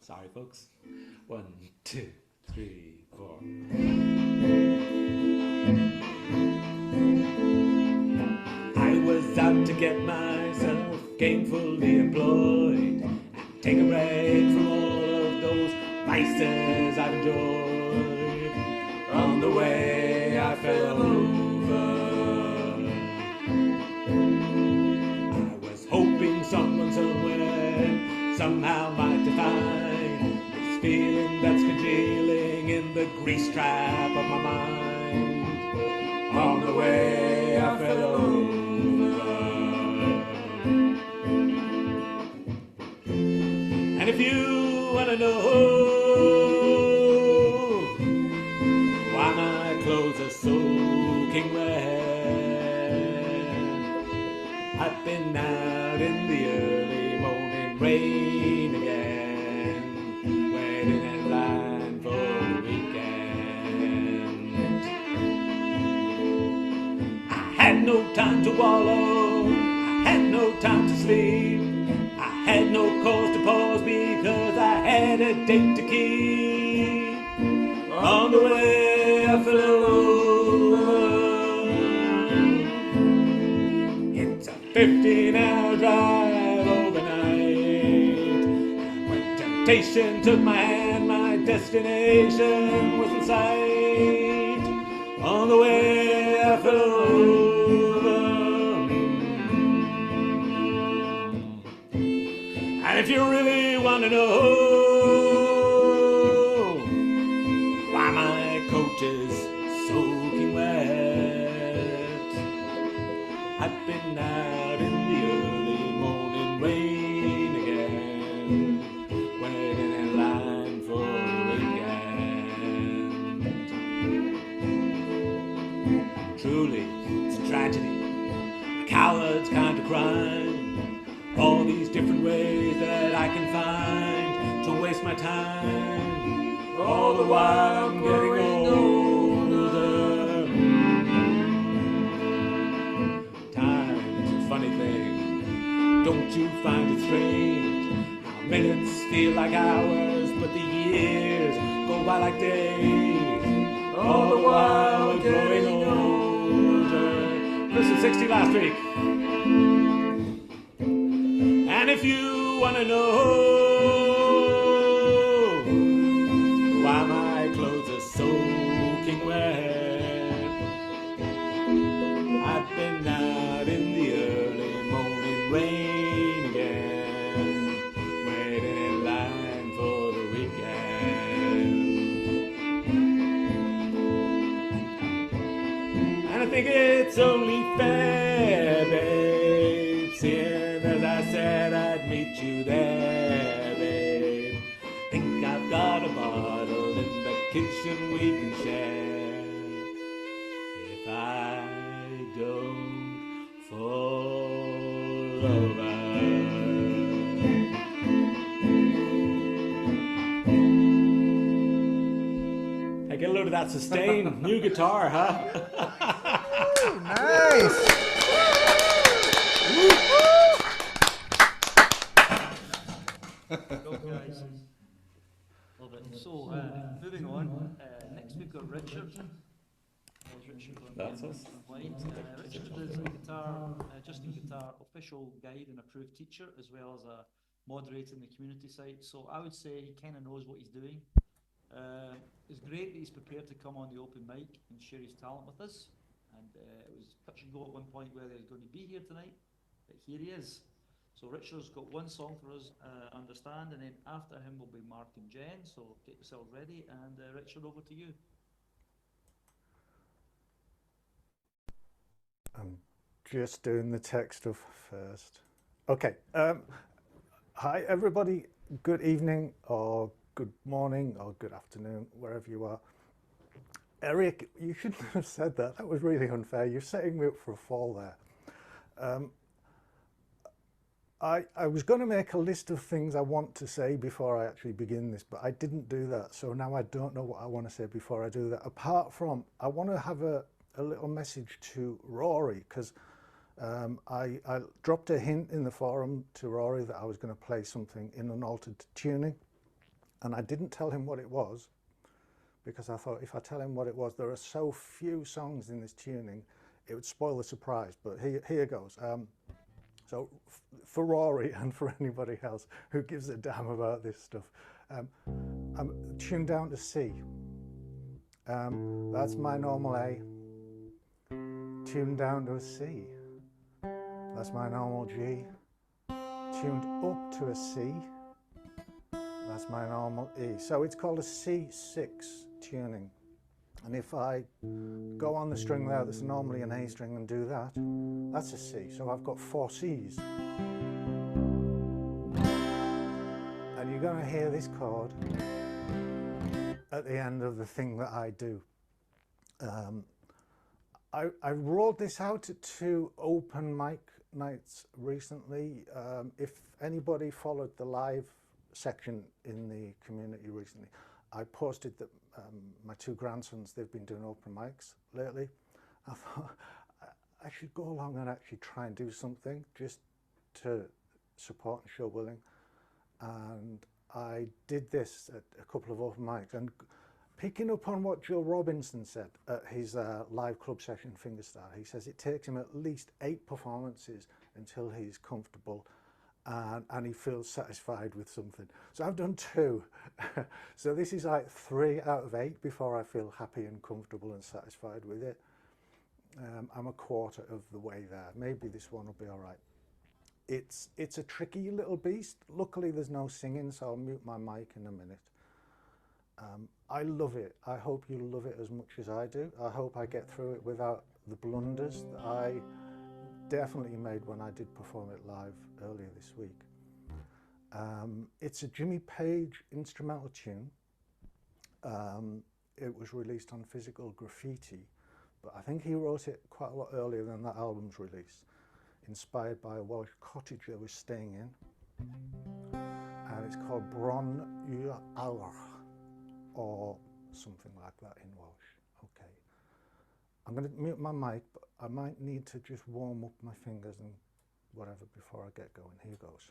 Sorry, folks. 1, 2, 3, 4. I was out to get myself gainfully employed and take a break from all of those vices I've enjoyed. On the way I fell over. I was hoping someone somewhere somehow might define this feeling that's congealing in the grease trap of my mind. On the way I fell over. And if you want to know why my clothes are soaking wet, I've been out in the early morning rain again, waiting in line for the weekend. I had no time to wallow, I had no time to sleep, I had no cause to pause because I had a date to keep. On the way I fell over. It's a 15-hour drive overnight. When temptation took my hand, my destination was in sight. On the way I fell over. And if you really want to know why my coat is soaking wet, I've been out in the early morning rain again, waiting in line for the weekend. Truly, it's a tragedy, a coward's kind of crime. All these different ways that I can find to waste my time, all the while I'm getting older. Time's a funny thing, don't you find it strange? How minutes feel like hours, but the years go by like days, all the while I'm growing older. Listen, 60 last week. And if you want to know why my clothes are soaking wet, I've been out in the early morning rain again, waiting in line for the weekend. And I think it's only fair, babe, seeing as I said I'd meet you there, babe. Think I've got a bottle in the kitchen we can share, if I don't fall over. Hey, get a load of that sustain. New guitar, huh? Nice. Go, guys. Love it. So, moving on. Next we've got Richard. There's Richard on That's us. Richard is a guitar, JustinGuitar official guide and approved teacher, as well as a moderator in the community site. So I would say he kind of knows what he's doing. It's great that he's prepared to come on the open mic and share his talent with us. And it was touch and go at one point whether he's going to be here tonight, but here he is. So Richard's got one song for us, Understand, and then after him will be Mark and Jen, so get yourselves ready, and Richard, over to you. I'm just doing the tech stuff first. Okay, hi everybody, good evening, or good morning, or good afternoon, wherever you are. Eric, you shouldn't have said that, that was really unfair, you're setting me up for a fall there. I was going to make a list of things I want to say before I actually begin this, but I didn't do that. So now I don't know what I want to say before I do that. Apart from, I want to have a little message to Rory, because I dropped a hint in the forum to Rory that I was going to play something in an altered tuning. And I didn't tell him what it was, because I thought if I tell him what it was, there are so few songs in this tuning, it would spoil the surprise. But here goes. So for Rory and for anybody else who gives a damn about this stuff, I'm tuned down to C. That's my normal A. Tuned down to a C. That's my normal G. Tuned up to a C. That's my normal E. So it's called a C6 tuning. And if I go on the string there that's normally an A string and do that, that's a C. So I've got 4 Cs. And you're going to hear this chord at the end of the thing that I do. I rolled this out at 2 open mic nights recently. If anybody followed the live section in the community recently, I posted that my 2 grandsons, they've been doing open mics lately. I thought I should go along and actually try and do something just to support and show willing. And I did this at a couple of open mics, and picking up on what Joe Robinson said at his live club session Fingerstyle, he says it takes him at least 8 performances until he's comfortable and he feels satisfied with something. So I've done 2. So this is like 3 out of 8 before I feel happy and comfortable and satisfied with it. I'm a quarter of the way there. Maybe this one will be all right. It's a tricky little beast. Luckily there's no singing, so I'll mute my mic in a minute. I love it. I hope you love it as much as I do. I hope I get through it without the blunders that I definitely made when I did perform it live earlier this week. It's a Jimmy Page instrumental tune. It was released on Physical Graffiti, but I think he wrote it quite a lot earlier than that album's release, inspired by a Welsh cottage they were staying in. And it's called Bron Yw'r Awr, or something like that in Welsh. Okay. I'm going to mute my mic, but I might need to just warm up my fingers and whatever before I get going. Here goes.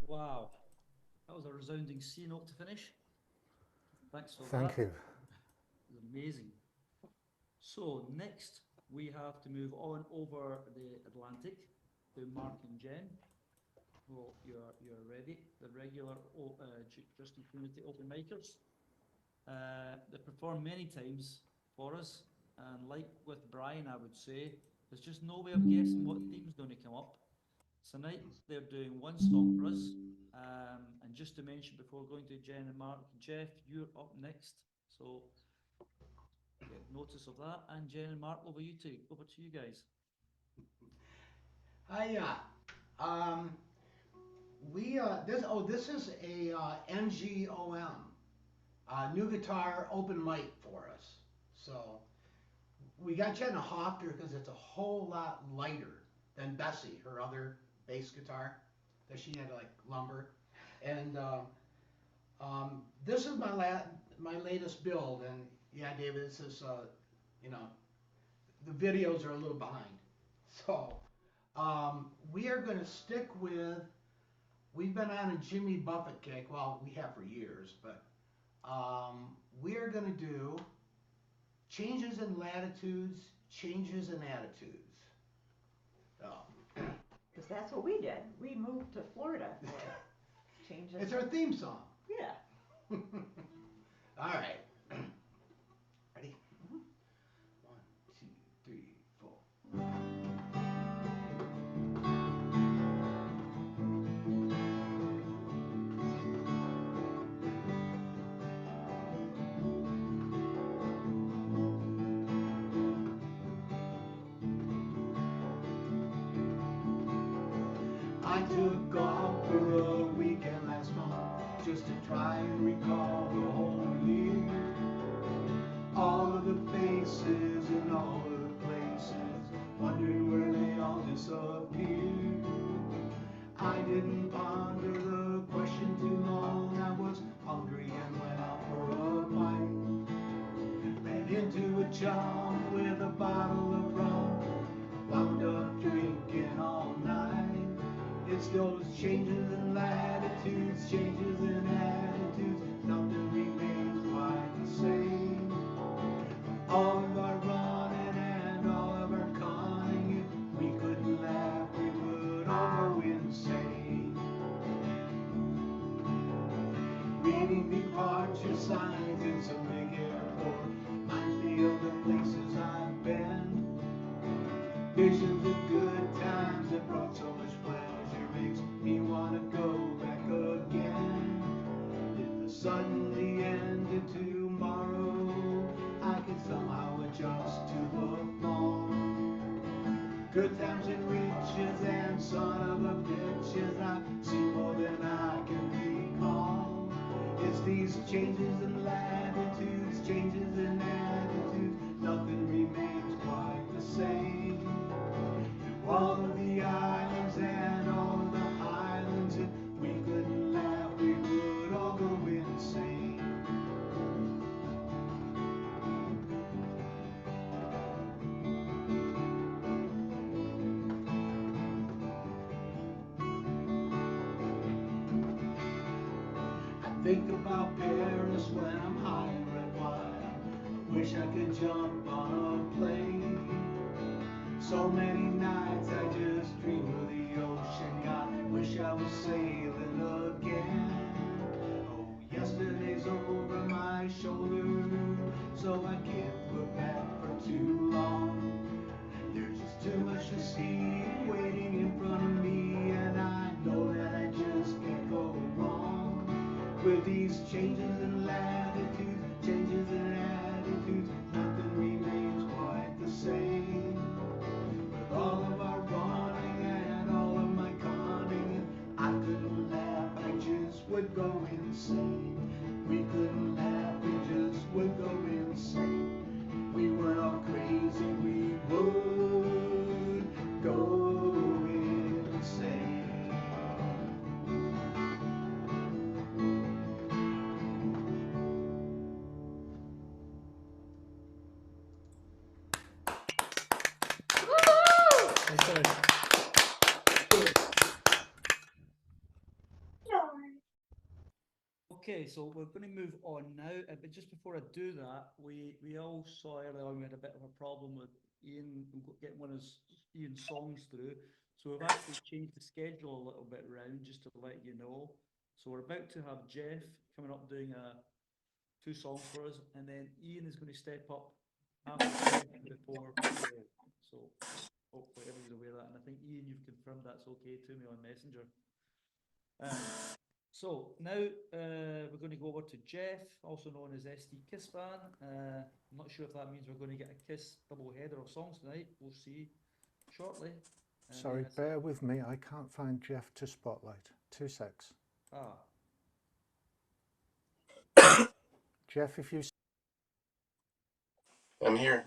Wow, that was a resounding C note to finish. Thanks for that. Thank you. It was amazing. So next we have to move on over the Atlantic to Mark and Jen. Well, you're ready. The regular Justin Community Open Micers. They perform many times for us, and like with Brian, I would say there's just no way of guessing what theme's going to come up. Tonight they're doing one song for us, and just to mention before going to Jen and Mark, Jeff, you're up next, so get notice of that. And Jen and Mark, over to you guys. Hiya. This is a NGOM, new guitar open mic for us. So we got Jenna Hofter because it's a whole lot lighter than Bessie, her other bass guitar. that she had to like lumber, and this is my latest build, and yeah, David, this is you know, the videos are a little behind, so we are going to stick with. We've been on a Jimmy Buffett kick. Well, we have for years, but we are going to do changes in latitudes, changes in attitudes. Because that's what we did. We moved to Florida for changes. It's our theme song. Yeah. All right. Ready? 1, 2, 3, 4. I took off for a weekend last month just to try and recall the whole year. All of the faces and all of the places, wondering where they all disappeared. I didn't ponder the question too long. I was hungry and went out for a bite. Ran into a chum with a bottle of rum, wound up drinking all night. It's those changes in latitudes, changes in attitudes, nothing remains quite the same. All of our running and all of our conning, if we couldn't laugh, we would all go insane. Reading departure signs in some big airport reminds me of the places I've been. Visions of good times that brought so much pleasure makes me want to go back again. If the suddenly ended tomorrow, I could somehow adjust to the fall. Good times and riches and son of a bitches, I've seen more than I can recall. It's these changes in latitudes, changes in attitudes, nothing remains quite the same. All of the islands and all of the highlands, if we couldn't laugh, we would all go insane. I think about Paris when I'm high and red wine. I wish I could jump on a plane. So many nights I just dream of the ocean. God, wish I was sailing again. Oh, yesterday's over my shoulder, so I can't look back for too long. There's just too much to see waiting in front of me, and I know that I just can't go wrong. With these changes in latitudes, changes in attitudes, nothing remains quite the same. All of our running and all of my conning, I couldn't laugh, I just would go insane. We couldn't laugh, we just would go insane. We weren't all crazy, we would go insane. Okay, so we're going to move on now, but just before I do that, we all saw earlier on we had a bit of a problem with Ian getting one of Ian's songs through, so we've actually changed the schedule a little bit around just to let you know. So we're about to have Jeff coming up doing 2 songs for us, and then Ian is going to step up after before. So hopefully everybody's aware of that, and I think Ian, you've confirmed that's okay to me on Messenger. So now we're going to go over to Jeff, also known as SD Kissfan. I'm not sure if that means we're going to get a Kiss double header of songs tonight. We'll see shortly. Sorry, bear with me. I can't find Jeff to spotlight. 2 secs. Jeff, if you... I'm here.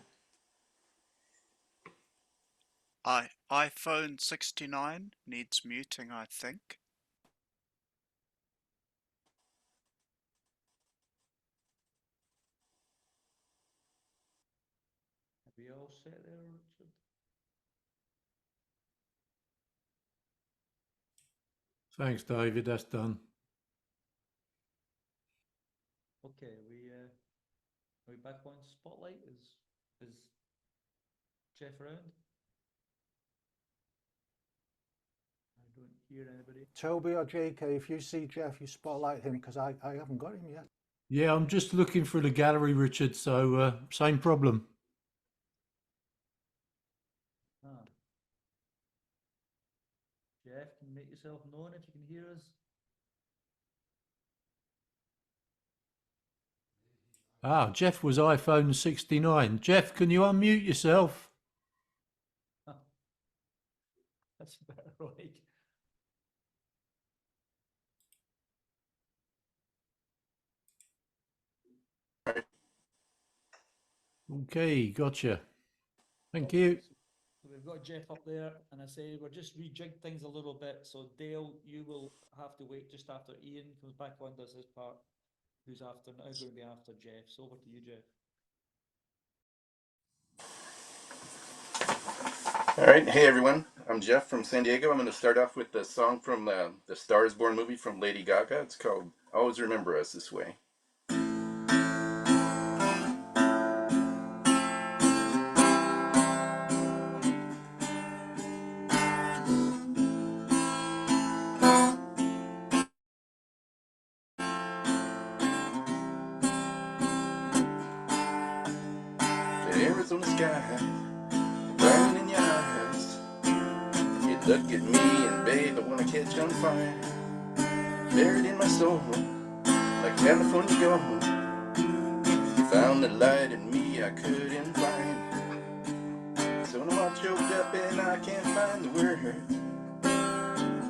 iPhone 69 needs muting, I think. you all set there, Richard? Thanks, David. That's done. Okay, are we back on Spotlight? Is Jeff around? I don't hear anybody. Toby or JK, if you see Jeff, you spotlight him because I haven't got him yet. Yeah, I'm just looking through the gallery, Richard, so same problem. Ah. Jeff, can you make yourself known if you can hear us? Ah, Jeff was iPhone 69. Jeff, can you unmute yourself? That's better, right? Okay, gotcha. Thank you. So we've got Jeff up there, and I say we're just rejigged things a little bit. So Dale, you will have to wait just after Ian comes back on, does his part. Who's after now? Going to be after Jeff. So over to you, Jeff. All right, hey everyone, I'm Jeff from San Diego. I'm going to start off with the song from the Star is Born movie from Lady Gaga. It's called Always Remember Us This Way. The Arizona sky, burning in your eyes. You look at me and babe, I want to catch on fire. Buried in my soul, like California gold. Found the light in me I couldn't find. So now I'm choked up and I can't find the words.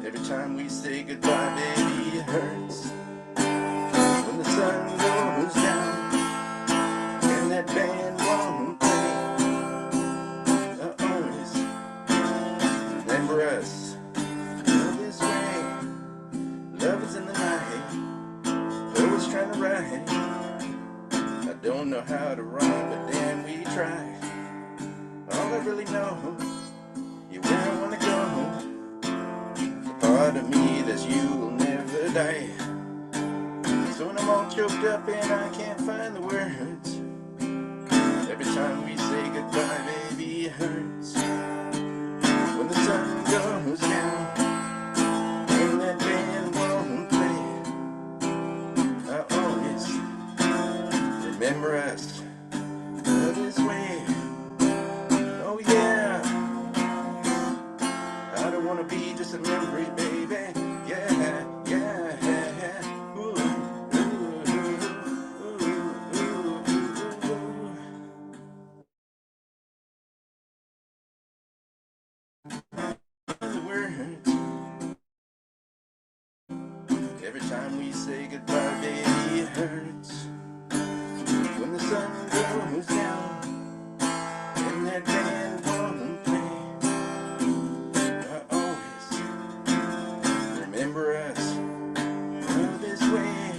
Every time we say goodbye, baby, it hurts. When the sun goes down and that band won't play, I always remember us this way. Love is in the night, always trying to write. I don't know how to rhyme, but then we try. All I really know, you're where I wanna go. The part of me that's you will never die. So when I'm all choked up and I can't find the words, every time we say goodbye, baby, it hurts. When the sun goes down and that band won't play, I always remember us this way. Oh yeah, I don't wanna be just a memory, baby. Yeah, yeah, yeah. Ooh, ooh, ooh, ooh, the words. Every time we say goodbye, baby, it hurts. When the sun goes down and that band won't play, I always remember us this way.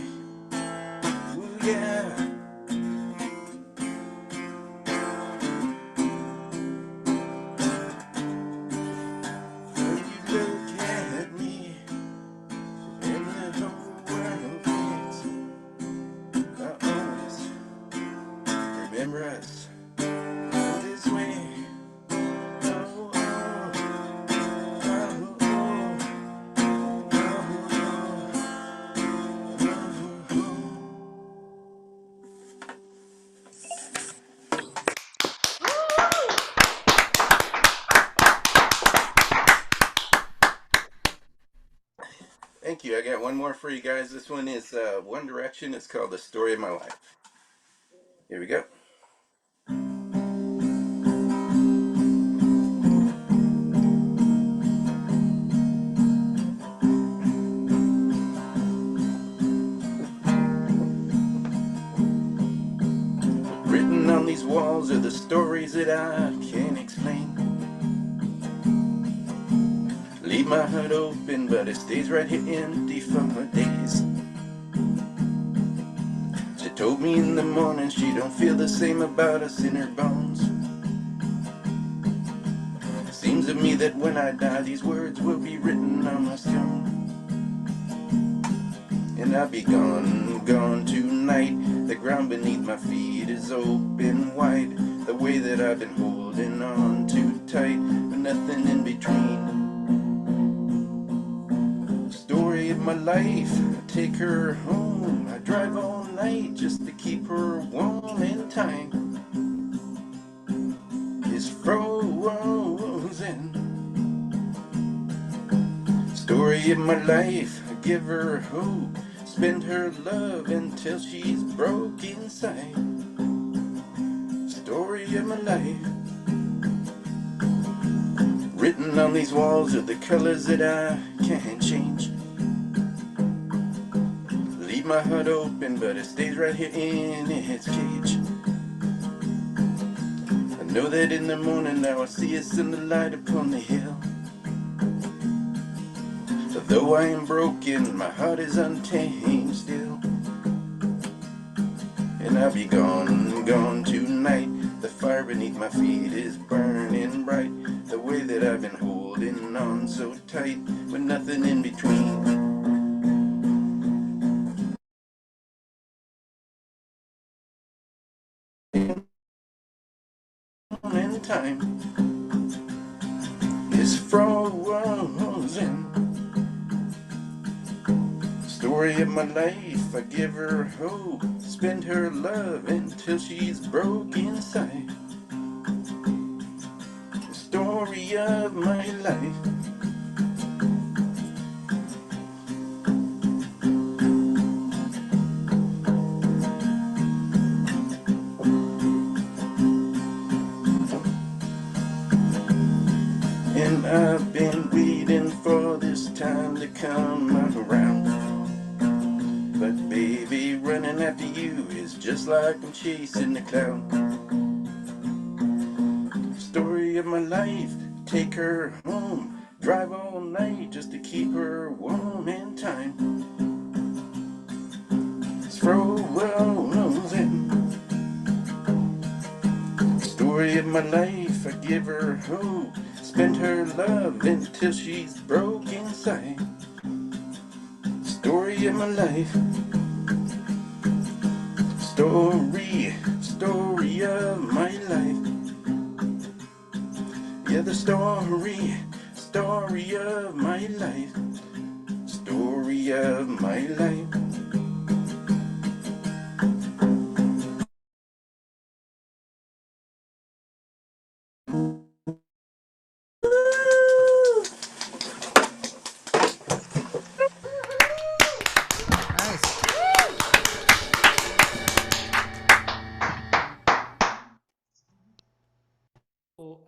Ooh, yeah. When you look at me and the whole world fades, I always remember us this way. Oh, oh, oh, oh, Thank you. I got one more for you guys. This one is One Direction. It's called The Story of My Life. Here we go. Written on these walls are the stories that I can't explain. Leave my heart open, but it stays right here empty for days. She told me in the morning she don't feel the same about us in her bones. of me that when I die, these words will be written on my stone. And I'll be gone, gone tonight. The ground beneath my feet is open wide. The way that I've been holding on too tight, with nothing in between. Story of my life, I take her home. I drive all night just to keep her warm, and time is frozen. Story of my life, I give her hope. Spend her love until she's broke inside. Story of my life, written on these walls are the colors that I can't change. Leave my heart open, but it stays right here in its cage. I know that in the morning now I see us in the light upon the hill. Though I am broken, my heart is untamed still. And I'll be gone, gone tonight. The fire beneath my feet is burning bright. The way that I've been holding on so tight, with nothing in between. And time is frozen. Story of my life, I give her hope. Spend her love until she's broke inside. Story of my life. And I've been waiting for this time to come around. But baby, running after you is just like I'm chasing a clown. Story of my life, take her home. Drive all night just to keep her warm, and time is frozen. Story of my life, I give her hope. Spend her love until she's broke inside. Story of my life. Story of my life. Yeah, the story of my life. Story of my life. So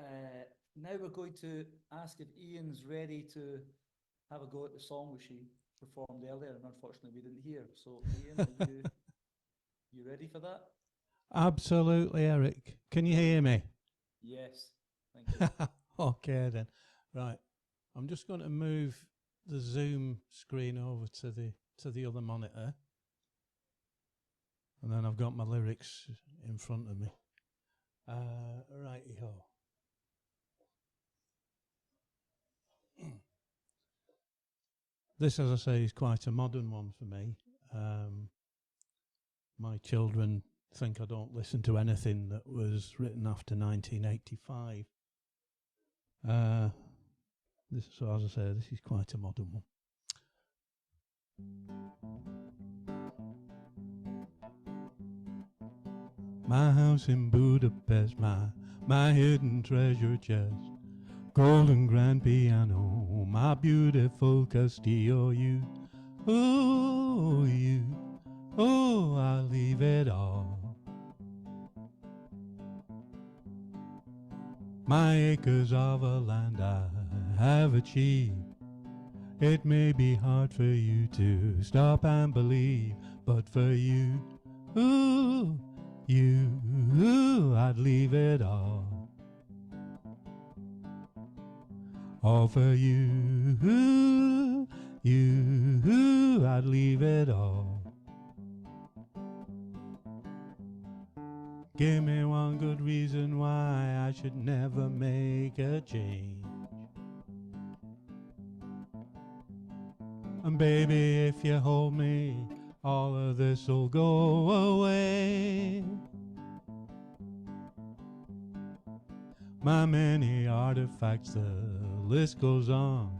now we're going to ask if Ian's ready to have a go at the song which he performed earlier, and unfortunately we didn't hear. So Ian, are you ready for that? Absolutely, Eric. Can you hear me? Yes, thank you. Okay then. Right. I'm just going to move the Zoom screen over to the other monitor. And then I've got my lyrics in front of me. Righty-ho. This, as I say, is quite a modern one for me. My children think I don't listen to anything that was written after 1985. So as I say, this is quite a modern one. My house in Budapest, my hidden treasure chest, golden grand piano, my beautiful Castillo, you, oh, I'll leave it all. My acres of a land I have achieved. It may be hard for you to stop and believe, but for you, I'd leave it all. All for you, I'd leave it all. Give me one good reason why I should never make a change. And baby, if you hold me, all of this'll go away. My many artifacts, the list goes on.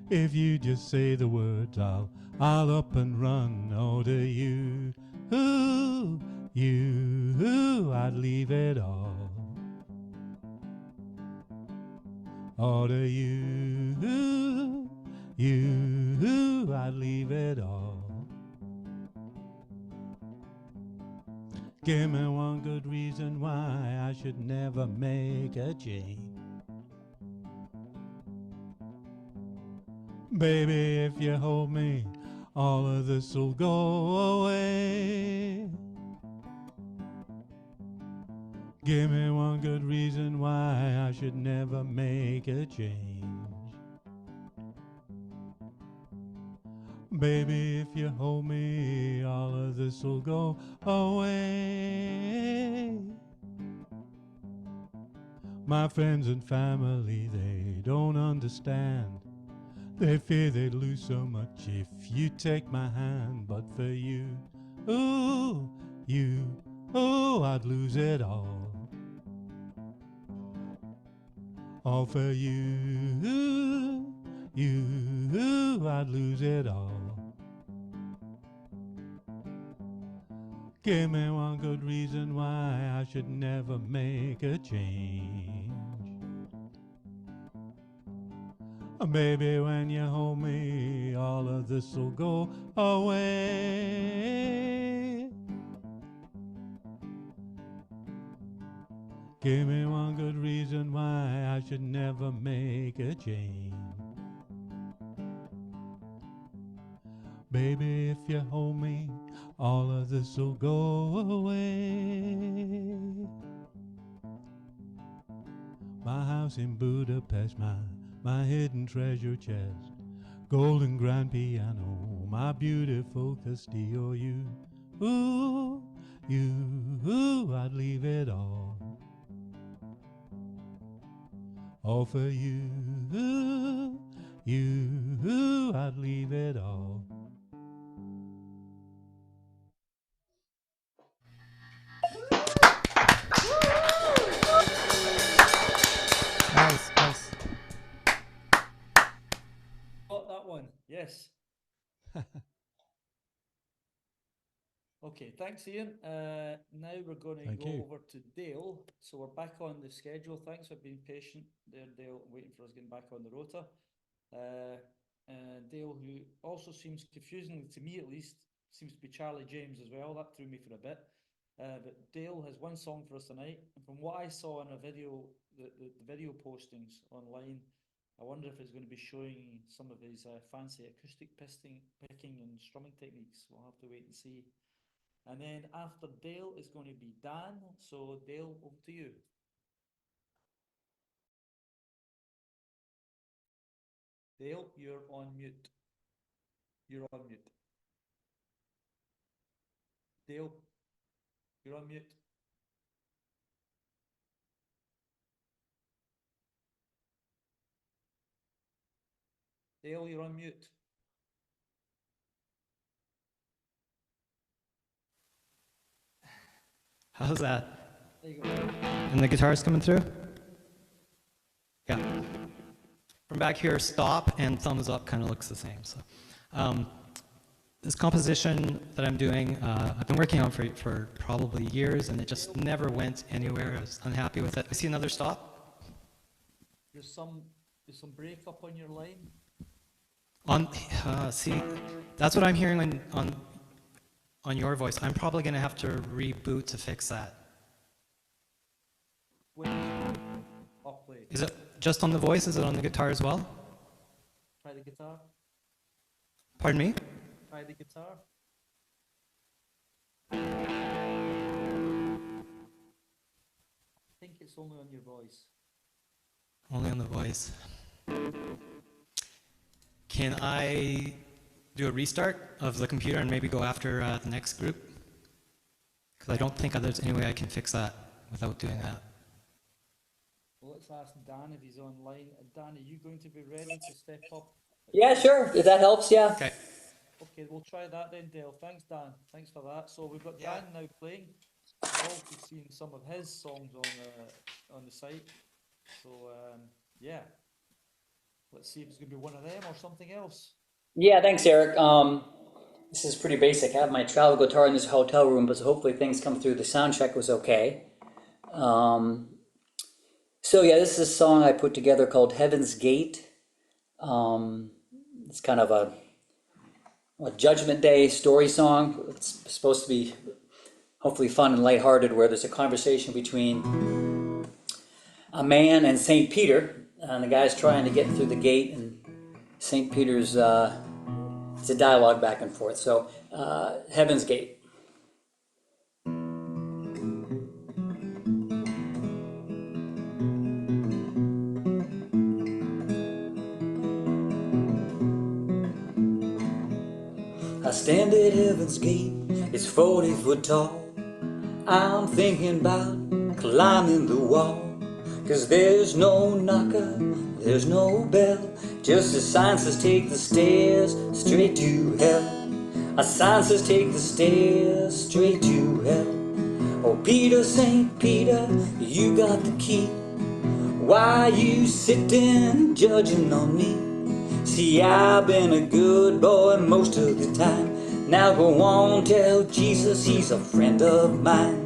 If you just say the words, I'll up and run. Oh, to you, I'd leave it all. Oh, to you, I'd leave it all. Give me one good reason why I should never make a change. Baby, if you hold me, all of this'll go away. Give me one good reason why I should never make a change. Baby, if you hold me, all of this'll go away. My friends and family, they don't understand. They fear they'd lose so much if you take my hand. But for you, I'd lose it all. All for you, I'd lose it all. Give me one good reason why I should never make a change. Baby, when you hold me, all of this'll go away. Give me one good reason why I should never make a change. Baby, if you hold me, all of this'll go away. My house in Budapest, my hidden treasure chest, golden grand piano, my beautiful Castillo, I'd leave it all. All for you, I'd leave it all. Nice, nice. Got that one, yes. Okay, thanks Ian. Now we're going to Thank go you. over to Dale. So we're back on the schedule. Thanks for being patient there, Dale, waiting for us getting back on the rota. Dale, who also seems, confusingly to me at least, seems to be Charlie James as well. That threw me for a bit. But Dale has one song for us tonight. And from what I saw in a video, the video postings online, I wonder if it's going to be showing some of his fancy acoustic picking and strumming techniques. We'll have to wait and see. And then after Dale is going to be Dan. So Dale, over to you. Dale, you're on mute. You're on mute. Dale, you're on mute. Dale, you're on mute. How's that? There you go. And the guitar's coming through? Yeah. From back here, stop and thumbs up kind of looks the same. So, this composition that I'm doing, I've been working on for probably years, and it just never went anywhere. I was unhappy with it. I see another stop. There's some breakup on your line. See, that's what I'm hearing on your voice. I'm probably going to have to reboot to fix that. I'll play. Is it just on the voice? Is it on the guitar as well? Try the guitar. Pardon me? Try the guitar. I think it's only on your voice. Only on the voice. Can I do a restart of the computer and maybe go after the next group? Because I don't think there's any way I can fix that without doing that. Well, let's ask Dan if he's online. Dan, are you going to be ready to step up Yeah, sure. If that helps, yeah. Okay. Okay, we'll try that then, Dale. Thanks, Dan. Thanks for that. So we've got Dan now playing. I've also seen some of his songs on the site. So yeah, let's see if it's gonna be one of them or something else. Yeah, thanks, Eric. This is pretty basic. I have my travel guitar in this hotel room, but hopefully things come through. The sound check was okay. So yeah, this is a song I put together called Heaven's Gate. It's kind of a Judgment Day story song. It's supposed to be hopefully fun and lighthearted, where there's a conversation between a man and St. Peter, and the guy's trying to get through the gate, and St. Peter's, it's a dialogue back and forth. So, Heaven's Gate. I stand at Heaven's Gate, it's 40 foot tall. I'm thinking about climbing the wall, 'cause there's no knocker, there's no bell, just a sign says take the stairs straight to hell. A sign says take the stairs straight to hell. Oh Peter, St. Peter, you got the key. Why you sitting judging on me? See, I've been a good boy most of the time. Now go on, tell Jesus he's a friend of mine.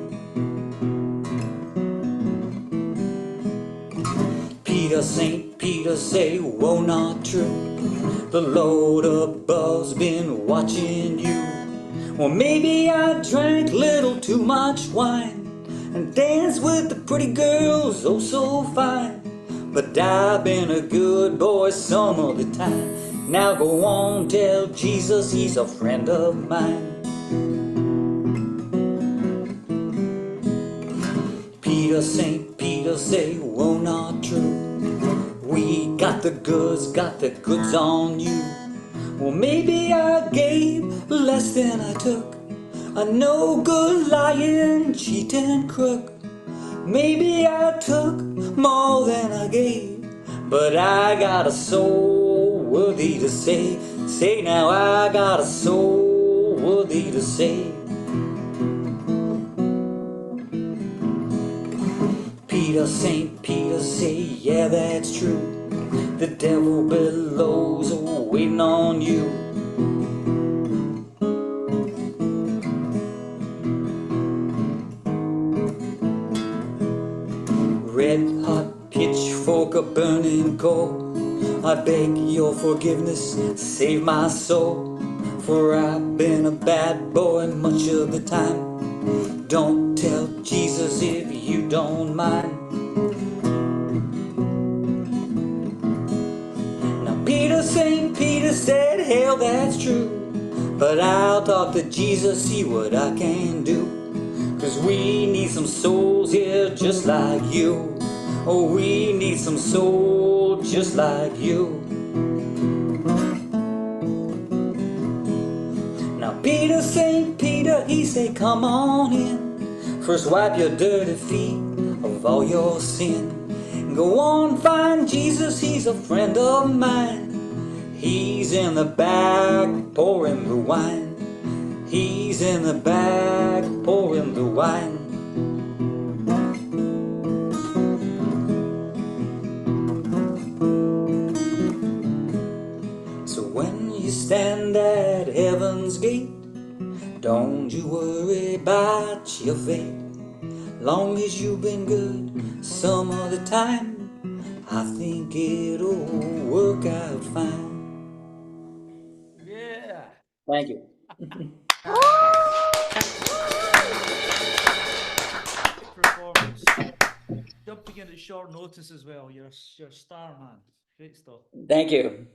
Peter, St. Peter, say, whoa, not true. The Lord above's been watching you. Well, maybe I drank little too much wine and danced with the pretty girls, oh so fine. But I've been a good boy some of the time. Now go on, tell Jesus he's a friend of mine. Peter, St. Peter, say, whoa, not true. We got the goods on you. Well, maybe I gave less than I took. A no good lying, cheating crook. Maybe I took more than I gave, but I got a soul worthy to save. Say now, I got a soul worthy to save. Peter, St. Peter, say, yeah, that's true. The devil below's waiting on you. Red hot pitchfork, a burning coal. I beg your forgiveness, save my soul. For I've been a bad boy much of the time. Don't tell Jesus if you don't mind. Now Peter, St. Peter said, hell, that's true. But I'll talk to Jesus, see what I can do. 'Cause we need some souls here just like you. Oh, we need some soul just like you. Now Peter, St. Peter, he say, come on in. First wipe your dirty feet of all your sin. Go on, find Jesus, he's a friend of mine. He's in the back pouring the wine. He's in the back pouring the wine. So when you stand at heaven's gate, don't you worry about your fate. Long as you've been good some of the time, I think it'll work out fine. Yeah. Thank you. Performance. Jumping in at short notice as well. You're a star, man. Great stuff. Thank you.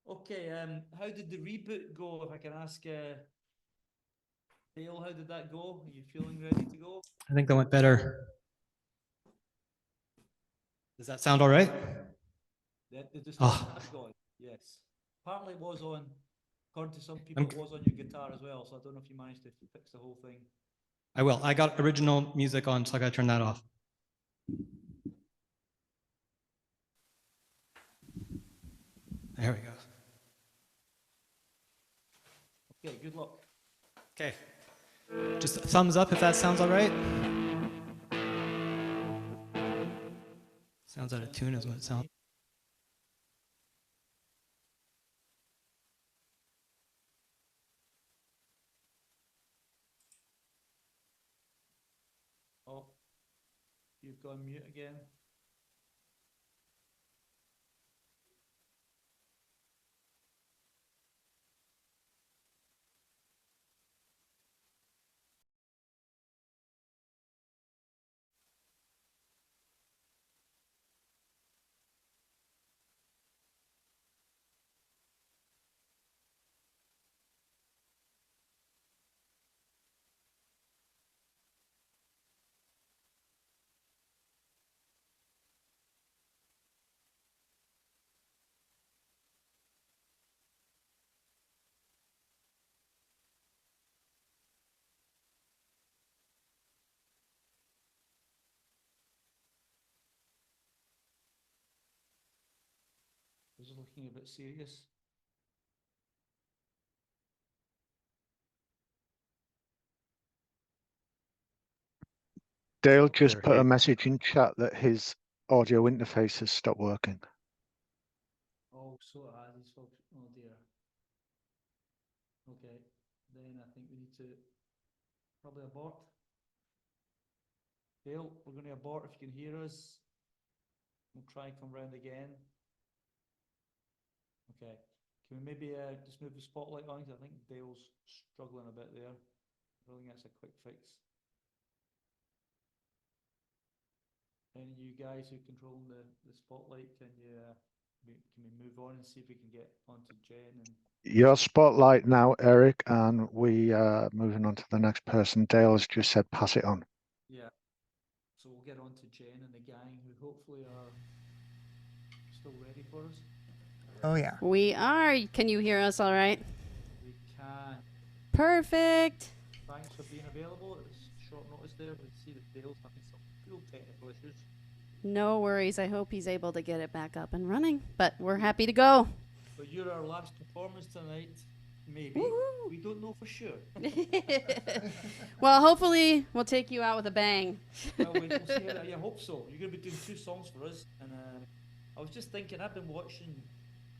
Okay, how did the reboot go, if I can ask Dale, how did that go? Are you feeling ready to go? I think that went better. Does that sound all right? The distortion has gone, yes. Partly it was on, according to some people, it was on your guitar as well, so I don't know if you managed to fix the whole thing. I will. I got original music on, so I gotta turn that off. There we go. Yeah, good luck. Okay. Just a thumbs up if that sounds all right. Sounds out of tune is what it sounds. Oh, you've gone mute again. This is looking a bit serious. Dale just put a message in chat that his audio interface has stopped working. Oh, so it has. Oh dear. Okay, then I think we need to probably abort. Dale, we're going to abort if you can hear us. We'll try and come round again. Okay, can we maybe just move the spotlight on? Because I think Dale's struggling a bit there. I don't think that's a quick fix. Any of you guys who control the spotlight, can we move on and see if we can get onto Jen? And Your spotlight now, Eric, and we are moving on to the next person. Dale has just said pass it on. yeah, so we'll get on to Jen and the gang, who hopefully are still ready for us. Oh, yeah. We are. Can you hear us all right? We can. Perfect. Thanks for being available. It's short notice there. We see that Dale's having some real technical issues. No worries. I hope he's able to get it back up and running, but we're happy to go. But you're our last performance tonight. Maybe. Woo-hoo. We don't know for sure. Well, hopefully we'll take you out with a bang. Well, we'll see how I hope so. You're going to be doing 2 songs for us. And I was just thinking, I've been watching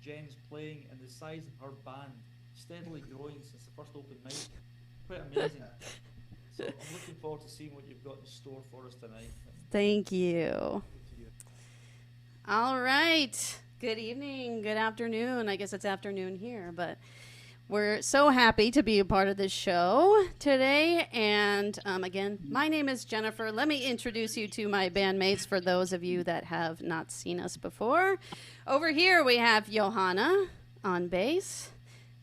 Jen's playing and the size of her band steadily growing since the first open mic. Quite amazing. So I'm looking forward to seeing what you've got in store for us tonight. Thank you. All right. Good evening, good afternoon. I guess it's afternoon here, but we're so happy to be a part of this show today. And again, my name is Jennifer. Let me introduce you to my bandmates for those of you that have not seen us before. Over here, we have Johanna on bass.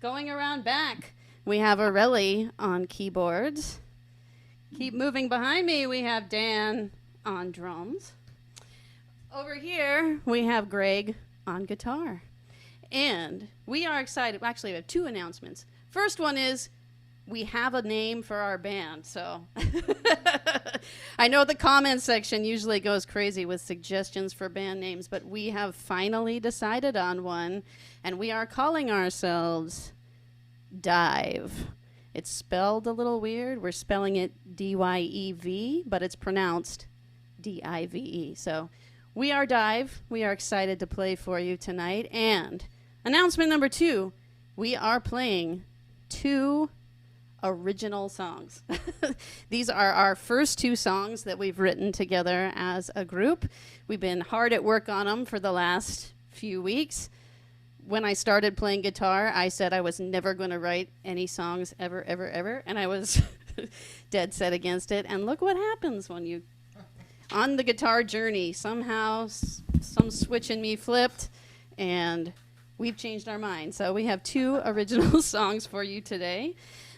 Going around back, we have Aurelie on keyboards. Keep moving behind me, we have Dan on drums. Over here, we have Greg on guitar. And we are excited. Actually, we have 2 announcements. First one is we have a name for our band. So I know the comment section usually goes crazy with suggestions for band names, but we have finally decided on one, and we are calling ourselves DyeV. It's spelled a little weird. We're spelling it D-Y-E-V, but it's pronounced D-I-V-E. So we are DyeV. We are excited to play for you tonight. And announcement number 2, we are playing 2 original songs. These are our first 2 songs that we've written together as a group. We've been hard at work on them for the last few weeks. When I started playing guitar, I said I was never going to write any songs ever, ever, ever. And I was dead set against it. And look what happens when you, on the guitar journey, somehow some switch in me flipped and we've changed our mind. So we have 2 original songs for you today.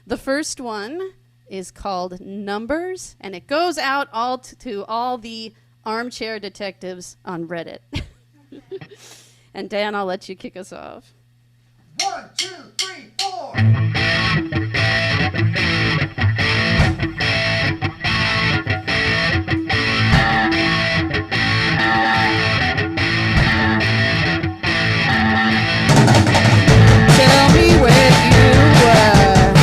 The first one is called Numbers, and it goes out all to all the armchair detectives on Reddit. And Dan, I'll let you kick us off. 1, 2, 3, 4. Tell me where you were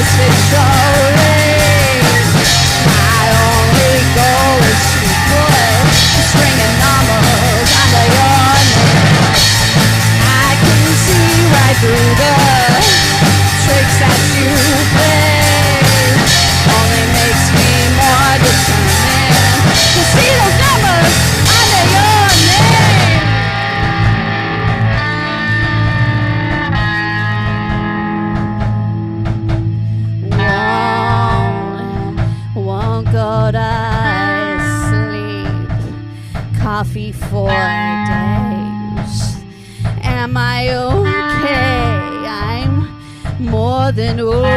twisted stories. My only goal is to put a string of numbers under your name. I can see right through the tricks that you play. Only makes me more determined to see those numbers under your name. Won't go to sleep. Coffee for days. Am I okay? I'm more than okay.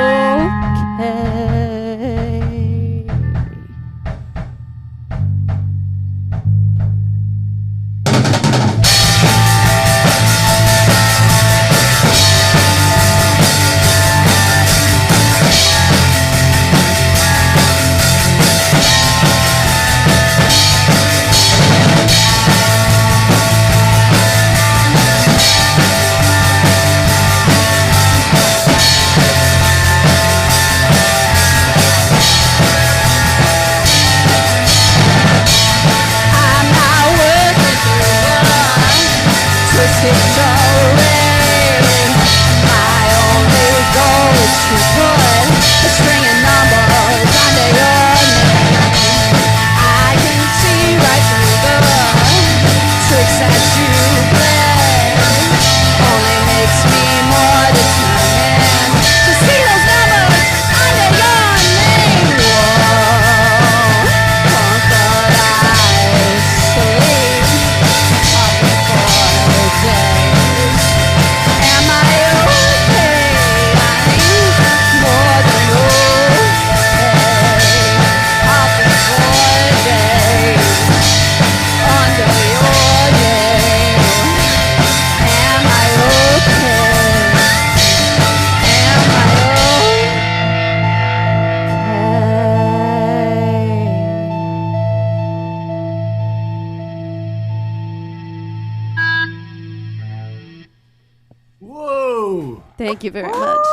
Thank you very much.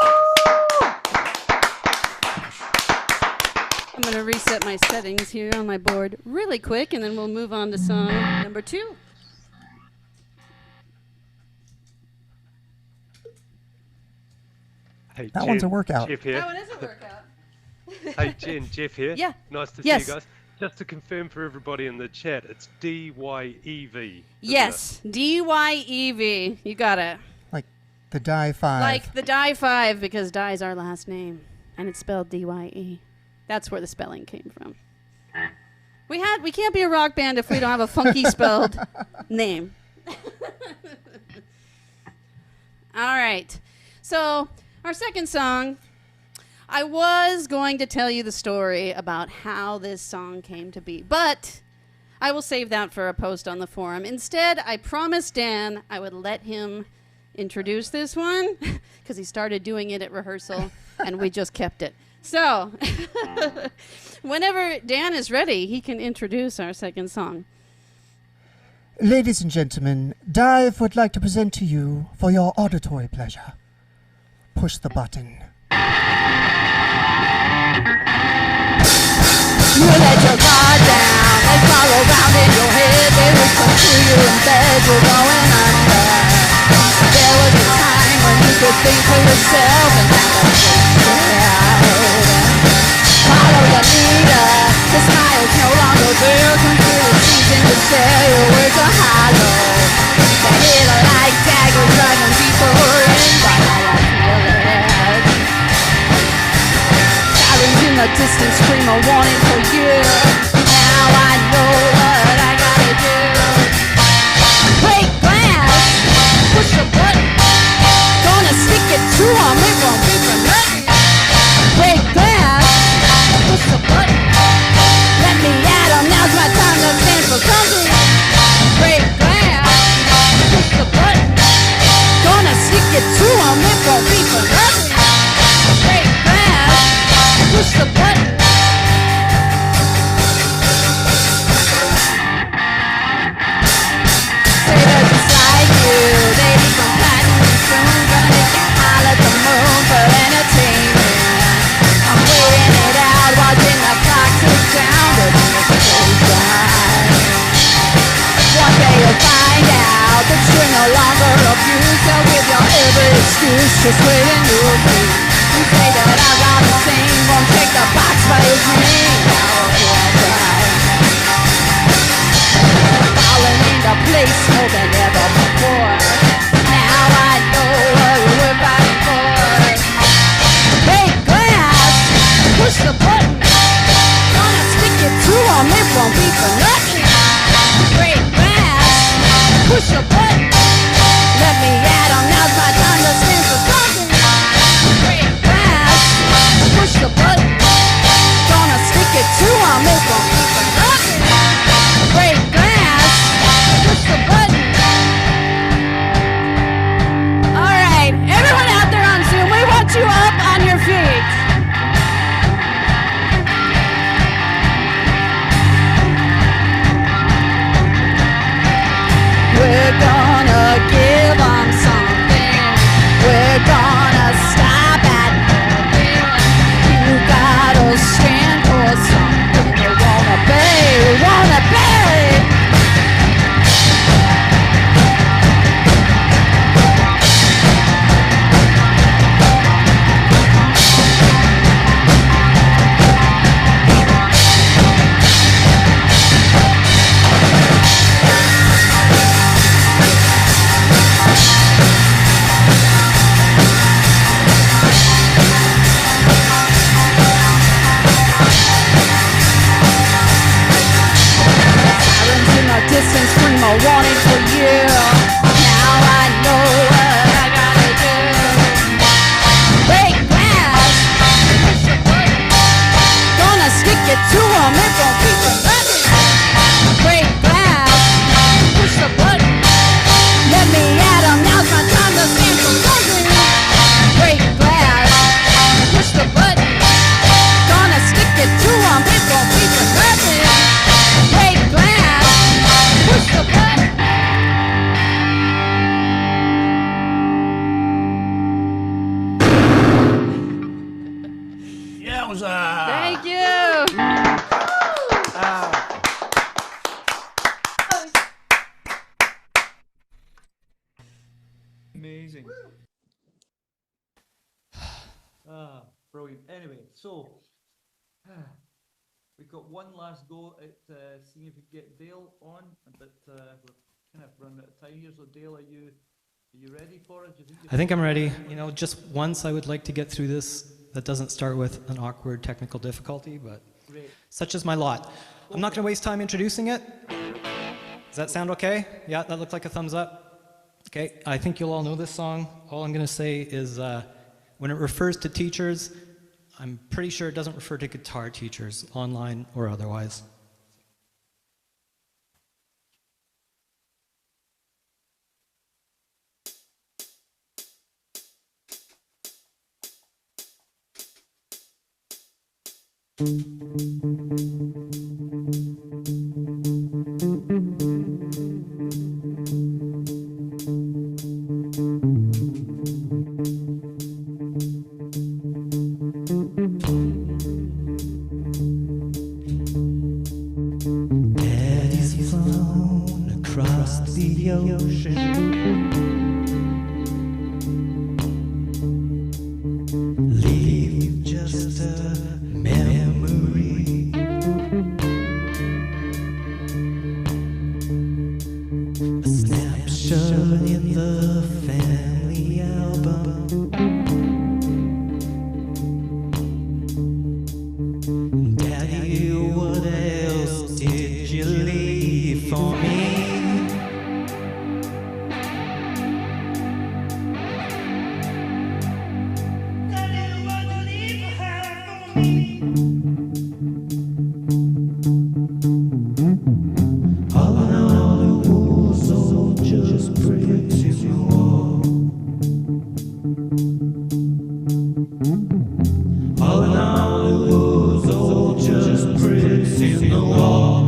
I'm going to reset my settings here on my board really quick, and then we'll move on to song number 2. Hey, That Jen, one's a workout. Jeff here. That one is a workout. Hey, Jen, Jeff here. Yeah. Nice to Yes. see you guys. Just to confirm for everybody in the chat, it's DYEV. Yes, DYEV. You got it. Like the DyeV. Like the DyeV, because Dye is our last name, and it's spelled DYE. That's where the spelling came from. We can't be a rock band if we don't have a funky spelled name. All right. So our second song, I was going to tell you the story about how this song came to be, but I will save that for a post on the forum. Instead, I promised Dan I would let him introduce this one because he started doing it at rehearsal and we just kept it. So whenever Dan is ready, he can introduce our second song. Ladies and gentlemen, DyeV would like to present to you, for your auditory pleasure, Push the Button. You let your guard down, they fall around in your head, they whisper to you in bed, you're going under. There was a time when you could think for yourself and have a straight. Follow the leader, the smile's no longer there, come through the season to say your words are hollow. They hit like daggers driving people in, but I don't feel it. Sirens in the distance scream a warning for you. Now I know what I gotta do. Break glass, push the button. Gonna stick it to 'em, it won't be for nothing. Break glass, push the button. Let me at 'em, now's my time to stand for something. Break glass, push the button. Gonna stick it to 'em, it won't be for nothing. Break glass, push the button. just waiting to be. You say that I gotta sing, won't check the box by his name. Now I'll cry. Falling into place more than ever before. Now I know what we're fighting for. Break glass, push the button. Gonna stick it to 'em, it won't be for nothing. Break glass, push the button. Let me at 'em, now's my time to stand for something. Break glass, push the button. Gonna stick it to 'em, it won't be for nothing. Break glass, push the button. All right, everyone out there on Zoom, we want you up on your feet. We're gonna give 'em something. We're gonna stop at nothing. You gotta stand for something. We wanna pay, we wanna pay. Distance scream a warning for you. Now I know what I gotta do. Break glass, push the button. Gonna stick it to 'em, it won't be for nothing. Break glass, push the button. Let me at 'em, now's my time to stand for something. Break glass, push the button. Gonna stick it to 'em, it won't be for nothing. Break glass, push the button. Yowza! Thank you. Amazing. Brilliant. Anyway, so we've got one last go at seeing if we can get Dale on, but we're kind of running out of time here. So Dale, are you ready for it? Do you think I think I'm ready. You know, just once I would like to get through this that doesn't start with an awkward technical difficulty, but Great. such is my lot. I'm not going to waste time introducing it. Does that sound okay? Yeah, that looks like a thumbs up. Okay, I think you'll all know this song. All I'm going to say is when it refers to teachers, I'm pretty sure it doesn't refer to guitar teachers, online or otherwise. Daddy's flown across the ocean, leave just a memory. A snapshot in the family album. Daddy, what else did you leave for me? All in all, it was all just bricks in the wall. All in all, it was all just bricks in the wall.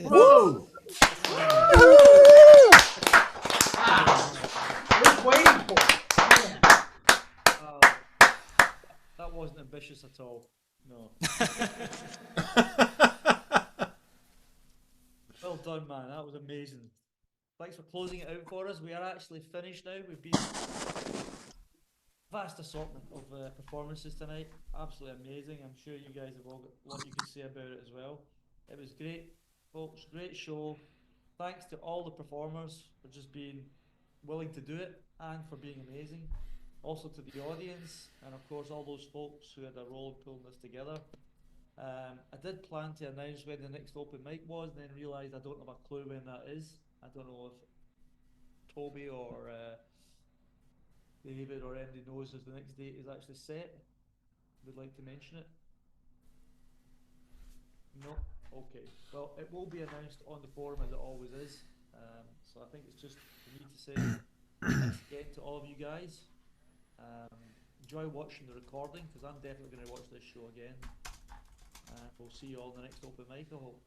Whoa! That wasn't ambitious at all. No. Well done, man. That was amazing. Thanks for closing it out for us. We are actually finished now. We've been vast assortment of performances tonight. Absolutely amazing. I'm sure you guys have all got what you can say about it as well. It was great, folks. Great show. Thanks to all the performers for just being willing to do it and for being amazing. Also to the audience and of course all those folks who had a role in pulling this together. I did plan to announce when the next open mic was, and then realised I don't have a clue when that is. I don't know if Toby or David or anybody knows if the next date is actually set. Would like to mention it? No? Okay. Well, it will be announced on the forum as it always is. So I think it's just for me to say thanks again to all of you guys. Enjoy watching the recording because I'm definitely going to watch this show again. We'll see you all in the next open mic, I hope.